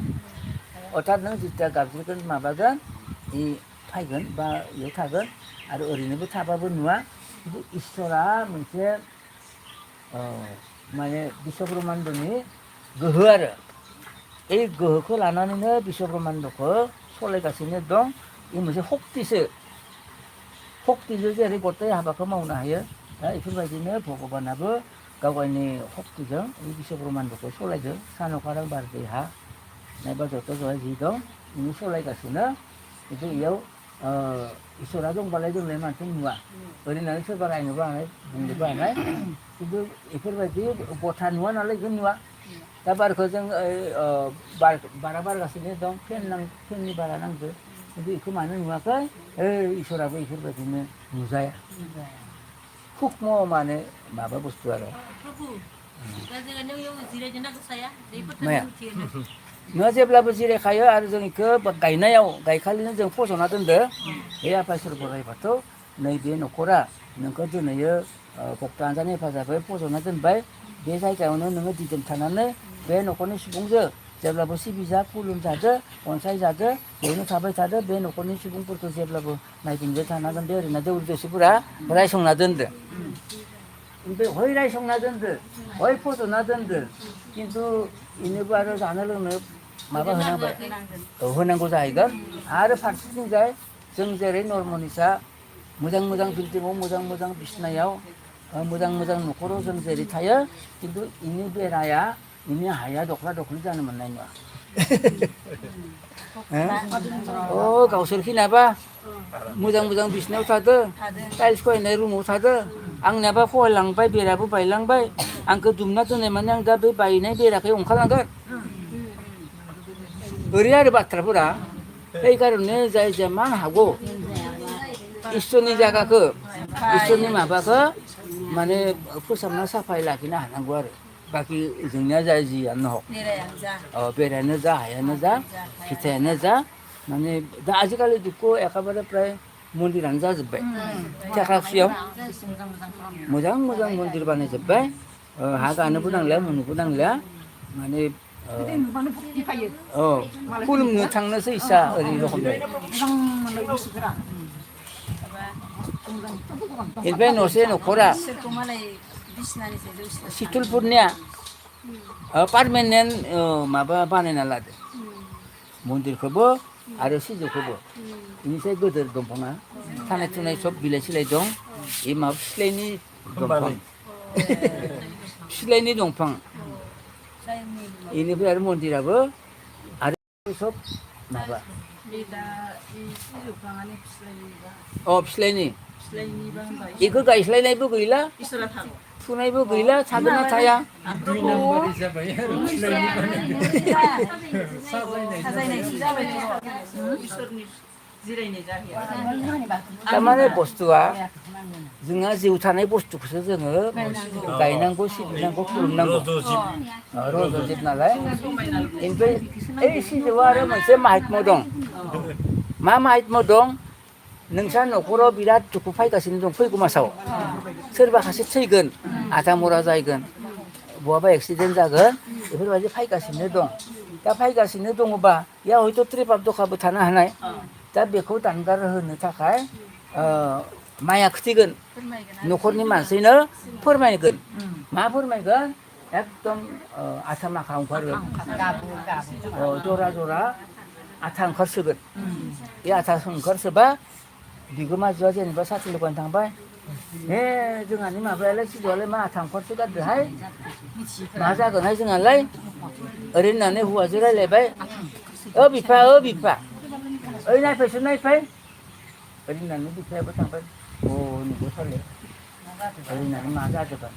अर्थात नों जिथिया गाबज्रिगोन माबागोन बे फैगोन बा बेयाव थागोन आरो ओरैनोबो थाबाबो नुवा खिन्थु इसोरा मोनसे माने बिश्वब्रह्माण्डनि गोहो आरो बे गोहोखौ लानानैनो बिश्वब्रह्माण्डखौ सालायगासिनो दं बे मोनसे सक्तिजों जेरै गथाय हाबाखौ मावनो हायो दा बेफोरबायदिनो भगबानाबो गाव गावनि सक्तिजों बे बिश्वब्रह्माण्डखौ सालायदों सान अखार बार दै हा नायबा जथ' जहाय जि दं बेनो सालायगासिनो खिन्थु बेयाव इसोरा दंबालाय जोंलाय मानसि नुवा ओरैनो सोरबा रायनोबो हानाय बुंनोबो हानाय खिन्थु बेफोरबायदि गथा नुवा नालाय बेखौ नुवा दा बारखौ जों बारा बारगासिनो दं फेननि बारा नांदो 근데 그 많은 누나가 에이 이소라고 이소라고 무자야. 훅 모만에 마바 보스도 알아. 뭐야? 너 제블라브 지레 가요 아르정이 그 가이나요 가이칼리는 정 포소나던데 이 아파스로 보라이 봐도 너희들 놓고라 너거든 너여 복단산에 파자고 포소나던 바이 배사이가오는 너가 디좀 타나네 배 놓고는 시봉저 제블라브 시비자 꿀룸 자저 원사이 자저 너는 사바이 자저 배 놓고는 시봉부터 제블라브 나이빙저 타나던 데리나데 우리도 시부라 보라이 송나던데 근데 호이라이 송나던데 호이 포소나던데 কিন্তু 이네부 아르 자나르는 마바 흔한 거 흔한 거 자이가 아르 파르신 자이 정제리 노르모니사 무장 빌딩 무장 비스나요 무장 놓고로 정제리 타야 কিন্তু 이니 베라야 이니 하야 독라 독리자는 만나요 어 가우슬 키나바 무장 비스나요 타드 타일스 코에 내루 못 타드 angna ba fo lang bay bera bu bay lang bay ang ka dumna to ne manang da be bay ne bera kay ongkhalang ga 의리아를 받더라. 이가르네 자이자만 하고 이소니 자가 그 이소니 마바가 만에 포삼나 사파일라기나 하는 거야. 바기 정냐 자이지 않노. 베라네 자 하야네 자 기타네 자 만에 다 아직까지 듣고 약간바라 프라이 문dir 안 자즈베. 자각수요. 무장 문dir 반에 접베. 하가 안 부당래 문 부당래 만에 꿀음 창너서 있어 어디로 건데 일베 노세 놓고라 시툴 푸냐 파르멘넨 마바 바네 날라데 몬딜 커버 아르 시즈 커버 인세 거들 동포나 타네 투네 숍 빌레실레 동이 마 슬레니 동팡 슬레니 동팡 ini biar montir apa? Ada shop apa? Oh, seleni. Iku guys, seleni ibu gila. Sunai ibu gila, sabana saya. Kamane 보스와 जोंहा जिउ थानाय बुस्थुखौसो जोङो गायनांगौ सिबिनांगौ खुलुमनांगौ रज'जिब नालाय ओमफ्राय ओइ सिजौआ आरो मोनसे माहात्म्य दं मा माहात्म्य दं नोंसा न'खराव बिराद दुखु फैगासिनो दं फैगौ मासाव सोरबा सासे थैगोन आधा मरा जागोन बहाबा एक्सिडेन्ट जागोन बेफोरबायदि फैगासिनो दं दा फैगासिनो दङबा या हयथ' ट्रेपाप दखाबो थानो हानाय दा बेखौ दानगार होनो थाखाय माया खिथिगोन न'खरनि मानसिनो फोरमायगोन मा फोरमायगोन एकदम आथा माखा ओंखारगोन जरा आथा ओंखारसोगोन बे आथा ओंखारसोबा बिगोमाजोआ जेनेबा साथि लगायनो थांबाय हे जोंहानि माबायालाय सिजौआलाय मा आथा ओंखारसोगारदोहाय मा जागोनहाय जोंहालाय ओरै होननानै हौवाजों रायलायबाय बिफा ओइ नायफैसो नायफै ओरै होननानै बिफायाबो थांबाय नुबो साले ओरै होननानै मा जाजोबबाय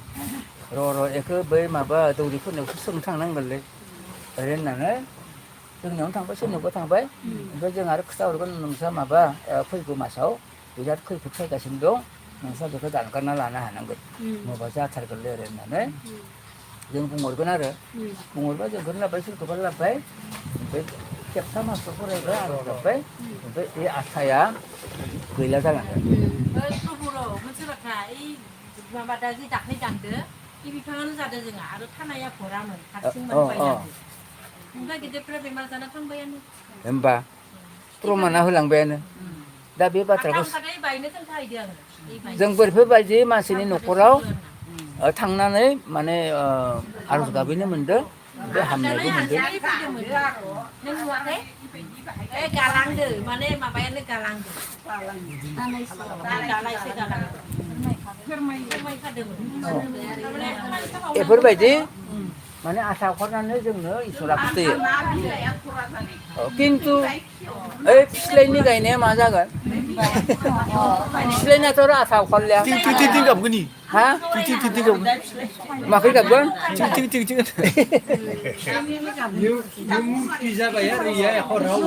र' एखौ बै माबा दौरिफोरनावसो सोंनो थांनांगोनलै ओरै होननानै जोंनियावनो थांबाय सोरनियावबा थांबाय ओमफ्राय जों आरो खिथाहरगोन नोंस्रा माबा फैगौ मासाव बिराद खैफोद फैगासिनो दं नोंस्रा बेखौ दानगारना लानो हानांगोन नङाबा जाथारगोनलै ओरै होननानै जों बुंहरगोन आरो बुंहरबा जोंखौनो लाबाय सोरखौबा लाबाय ओमफ्राय खेबथाम मासआव फरायबाय आरो लाबाय ओमफ्राय बे आथाया गैला जालांगोन मोनसे बाथ्रा माबा दा जि दाख्लै दानदो बे बिफाङानो जादों जोंहा आरो थानाया भरामोन हारसिं मोनबायानो ओमफ्राय गिदिरफ्रा बेमार जाना थांबायानो होमबा प्रमाना होलांबायानो दा बे बाथ्राखौ बायनो खोन्थाहैदो आङो जों बेफोरबायदि मानसिनि न'खराव थांनानै माने आरज गाबहैनो मोनदों बे हामनायबो मोनदों नों नुवाखै गालांदो माने माबायानो गालांदो बेफोरबायदि माने आसा खालामनानै जोंनो इसोरा खिथायो खिन्थु ओइ फिस्लायनि गायनाया मा जागोन फिस्लायनाथ' आसा खालामलिया टिं गाबगोन ha 틱틱틱틱 makai gabon 틱틱틱틱 기자봐야 리야 허라우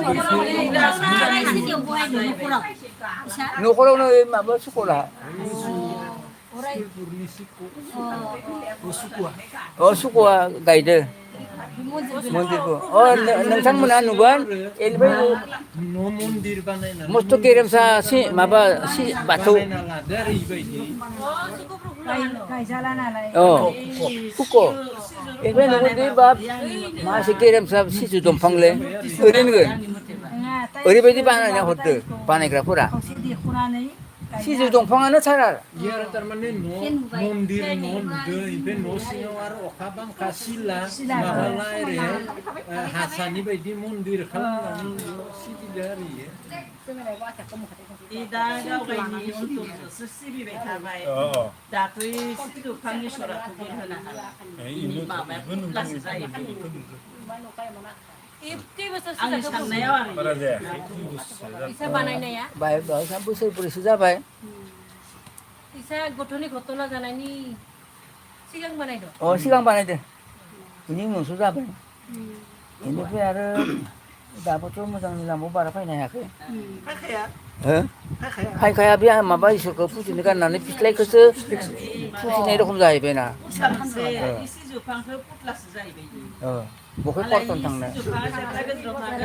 nukuraw na maba sekolah suku guide mondirku nongtangmona nugan elbai 노문딜 바나나 mustu kirim sa si maba si batu dari bayi गायजाला नालाय kuko elbai nugun di bab masih kirim sa sisu dongpang le oringun ओरैबायदि बानायना हरदो बानायग्राफोरा खावसे देखनानै सिजौ दंफाङानो सारा 이하라 따르면 노 몬딜 노드 이베 노시오 아로 오카방 카실라 마발라이레 하사니 바이디 몬딜 칼라니 시디다리에 이다가 가이니 온도 스시비 베타바이 다토이 시도 판기쇼라 두기하나 이는 입대에서 아니 쓰자 참나요 말하자 이사 바나이나야 baik baik sampai saya baik 이사 고토니 고토나 자나니 시강 바나이도 oh sigang baik deh ini musuh baik ini pun ada dapat tuh musang nilam bara pakai naya ke hai kaya biar maba isu ke puji ni kan nanti pislai ke se puji ni rokom zai bena 참세 이시주 방서 플러스 자이베이 bukan kotor tang na 시주 방서 자가 들어가는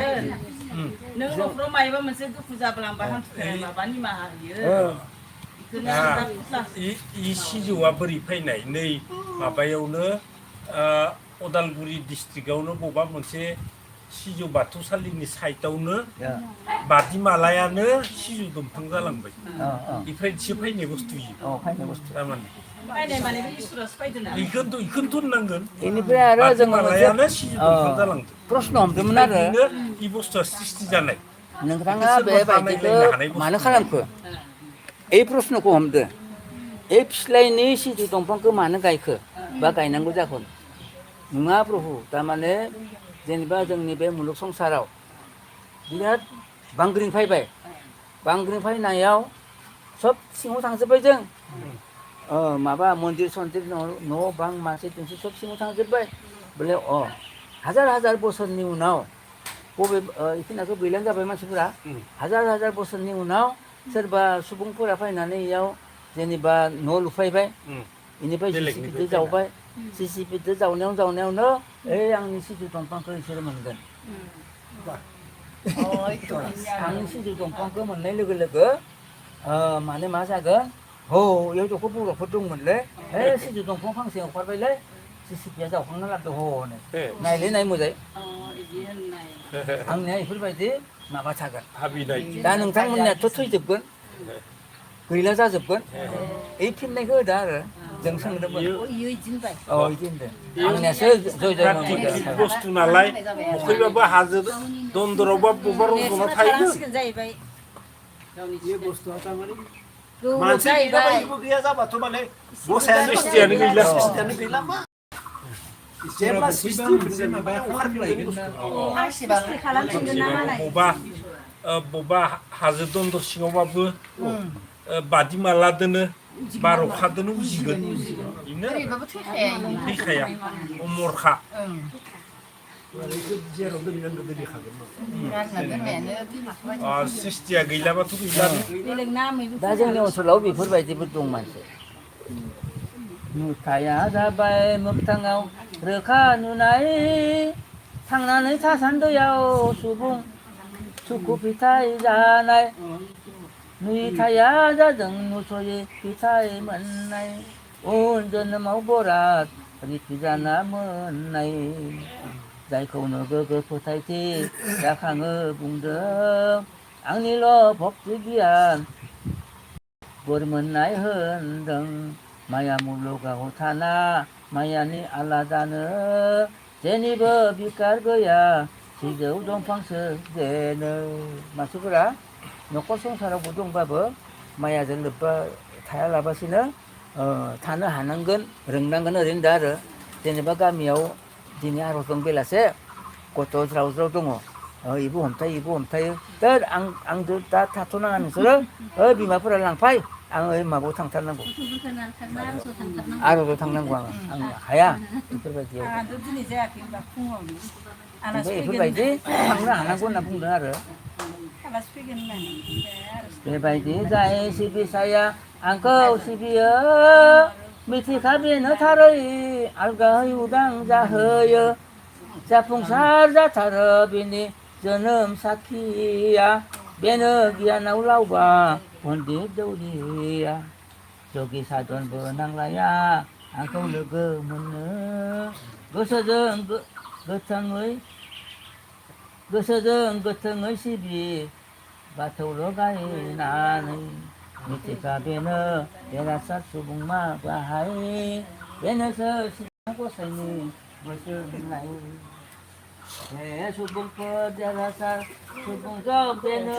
능 로프로 마이바 면세 그 부자 블랑바한 마바니 마하리에 그냥 다 플러스 이 시주와 버리 파이나이 네 마바야우는 오달구리 디스트릭아우는 보바 문세 시주 바투살리니 사이트아우는 마디말라야는 시주 동풍 자랑바이 이 프렌치 파이네 부스투이 pakai bos 다만 파이네 마네 비스로 스파이드나 이건 돈 난건 ini pun ada jangan 마디말라야는 시주 동풍 자랑도 terus nom tu mana ada 이 부스터 시스티잖아요 nengtanga be baik itu mana kalam ke प्रश्न को हमदो पिछलाय नि सिजु दंफांखौ मानो गायखो बा गायनांगौ जाखो नङा प्रभु थारमाने जेनेबा जोंनि बे मुलुग संसाराव बिराद बांग्रिं फैबाय बांग्रिं फैनायाव सब सिङाव थांजोब्बाय जों माबा मन्दिर सन्दिर न' बां मानसि दुमसि सब सिङाव थांजोब्बाय बोले हाजार बोसोरनि उनाव बबे इखिनाखौ गैलां जाबाय मानसिफोरा हाजार बोसोरनि उनाव सोरबा सुबुंफोरा फैनानै इयाव जेनेबा न' लुफैबाय इनिफ्राय जिसिपिजों जावबाय जिसिपिजों जावनायावनो आंनि सिजु दंफांखौ बिसोरो मोनगोन आंनि सिजु दंफांखौ मोननाय लोगो लोगो माने मा जागोन इयाव जखौ बर'फोर दंमोनलै सिजु दंफां फांसे ओंखारबायलै जिसिपिया जावखांना लाबोदो हनै नाय मोजाङै आंनिया बेफोरबायदि माबा थागोन दा नोंथांमोननियाथ' थैजोबगोन गैला जाजोबगोन फिननायखौ होदो आरो जों सोंदोंमोन बिदि होनदों आंनियासो जय बुस्थु नालाय बखैबाबो हाजो दन्दरावबा बबेबा रज'ना थायो जाहैबाय 이 보스도 하자마자 मानसिया गैया जाबाथ' माने गसायानो सिस्टियानो गैला सिस्टियानो गैला मा जेब्ला सिस्टि बबेबा हाजो दन्दर सिङावबाबो बादिमाला दोनो बार'खा दोनो उजिगोन बेनो थैखाया अमरखा सिस्टिया गैलाबाथ' गैलानो दा जोंनि ओनसोलाव बेफोरबायदिबो दं मानसि नुथाया जाबाय मोगथाङाव रोखा नुनाय थांनानै थासान्दियाव सुबुं सुखु फिथाइ जानाय नुथाया जादों नुस'यै फिथाइ मोननाय उन जोनोमाव बराद रिथि जाना मोननाय जायखौनो गोगो फोथायथि जाखाङो बुंदों आंनिल' भक्ति गियान बोर मोननाय होनदों माया मुलुगाव थाना मायानि आलादानो जेनिबो बिकार गैया सिजौ दंफांसो जेनो मानसिफोरा न'खर संसारावबो दंबाबो मायाजों लोब्बा थायालाबासिनो थानो हानांगोन रोंनांगोन ओरैनो दा आरो जेनेबा गामियाव दिनै आर'ज दं बेलासे गथ' ज्राव दङ इबो हमथायो दा आंजों दा थाथ'नाङा नोंसोरो बिमाफोरा लांफाय आङो माबायाव थांथारनांगौ गथ'फोरखौ थांना आर'जआव थांथारनांगौ आर'जआव थांनांगौ आं हाया बेफोरबायदियाव आंहाथ' दिनै जायाखै होनबा फुङावनो आलासि ओमफ्राय फैगोन बेफोरबायदि थांनो हानांगौ होनना बुंदों आरो आलासि फैगोन होननानै आर'ज बेबायदि जाय सिबिसाया आंखौ सिबियो मिथिखा बेनो थारै आलगायै उदां जाहोयो जाफुंसार जाथारो बिनि जोनोम साखिया बेनो गियानाव लावबा पन्डित दौरिया जगि साधनबो नांलाया आंखौ लोगो मोननो गोसोजों गोथोङै सिबि बाथौल' गायनानै मिथिखा बेनो देरहासार सुबुं मा बाहाय बेनोसो सिगां गसाइनि बोसोर होनाय हे सुबुंफोर देरहासार सुबुंजों बेनो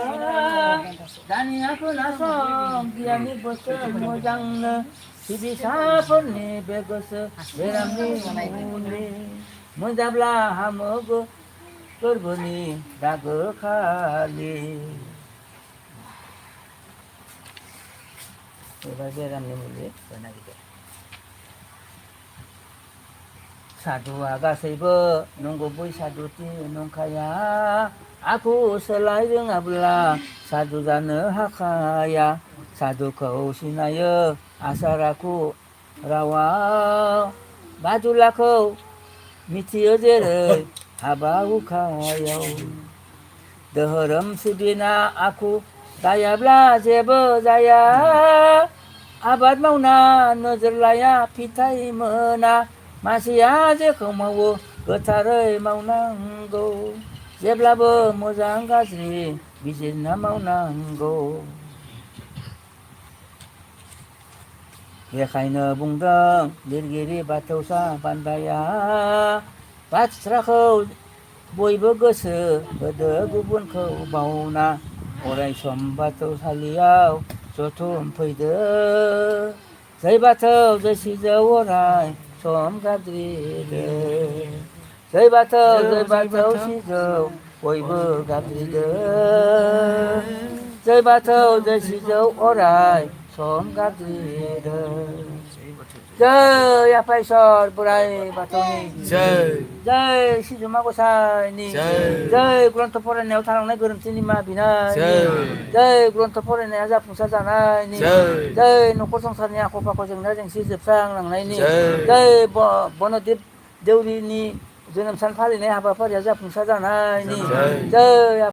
दानिया खोनासं गियाननि बोसोर मोजांनो सिबिसाफोरनि बे गोसो बेरामनि मुलि मोनजाब्ला हामो गोरबोनि दागो खालि एबा बेरामनि मुलि नागिरदों सादुआ गासैबो नंगुबै सादुथि नंखाया आखु सोलाय रोङाब्ला सादु जानो हाखाया सादुखौ सिनायो आसार आखु रावा बादुलाखौ मिथियो जेरै हाबा हुखायाव धोरोम सिबिना आखु दायाब्ला जेबो जाया आबाद मावना नोजोर लाया फिथाइ मोना मानसिया जेखौ मावो गोथारै मावनांगौ जेब्लाबो मोजां गाज्रि बिजिरना मावनांगौ बेखायनो बुंदों लिरगिरि बाथौसा बान्दाया बाथ्राखौ बयबो गोसो होदो गुबुनखौ बावना अराय सम बाथौसालियाव जथुम फैदो जै बाथौ जै सिजौ अराय सम गाबज्रिदो जै बाथौ सिजौ बयबो गाबज्रिदो जै बाथौ जै सिजौ अराय सम गाबज्रिदो जय आफा इसर बोराइ बाथौनि जय सिजौमा गसाइनि जय ग्रन्थ फरायनायाव थालांनाय गोरोन्थि निमाहा बिनायनि जय ग्रन्थ फरायनाया जाफुंसार जानायनि जय न'खर संसारनि आख' फाख' जेंना जेंसि जोबस्रांलांनायनि जय बनदिप देउरिनि जोनोम सान फालिनाय हाबाफारिया जाफुंसार जानायनि जय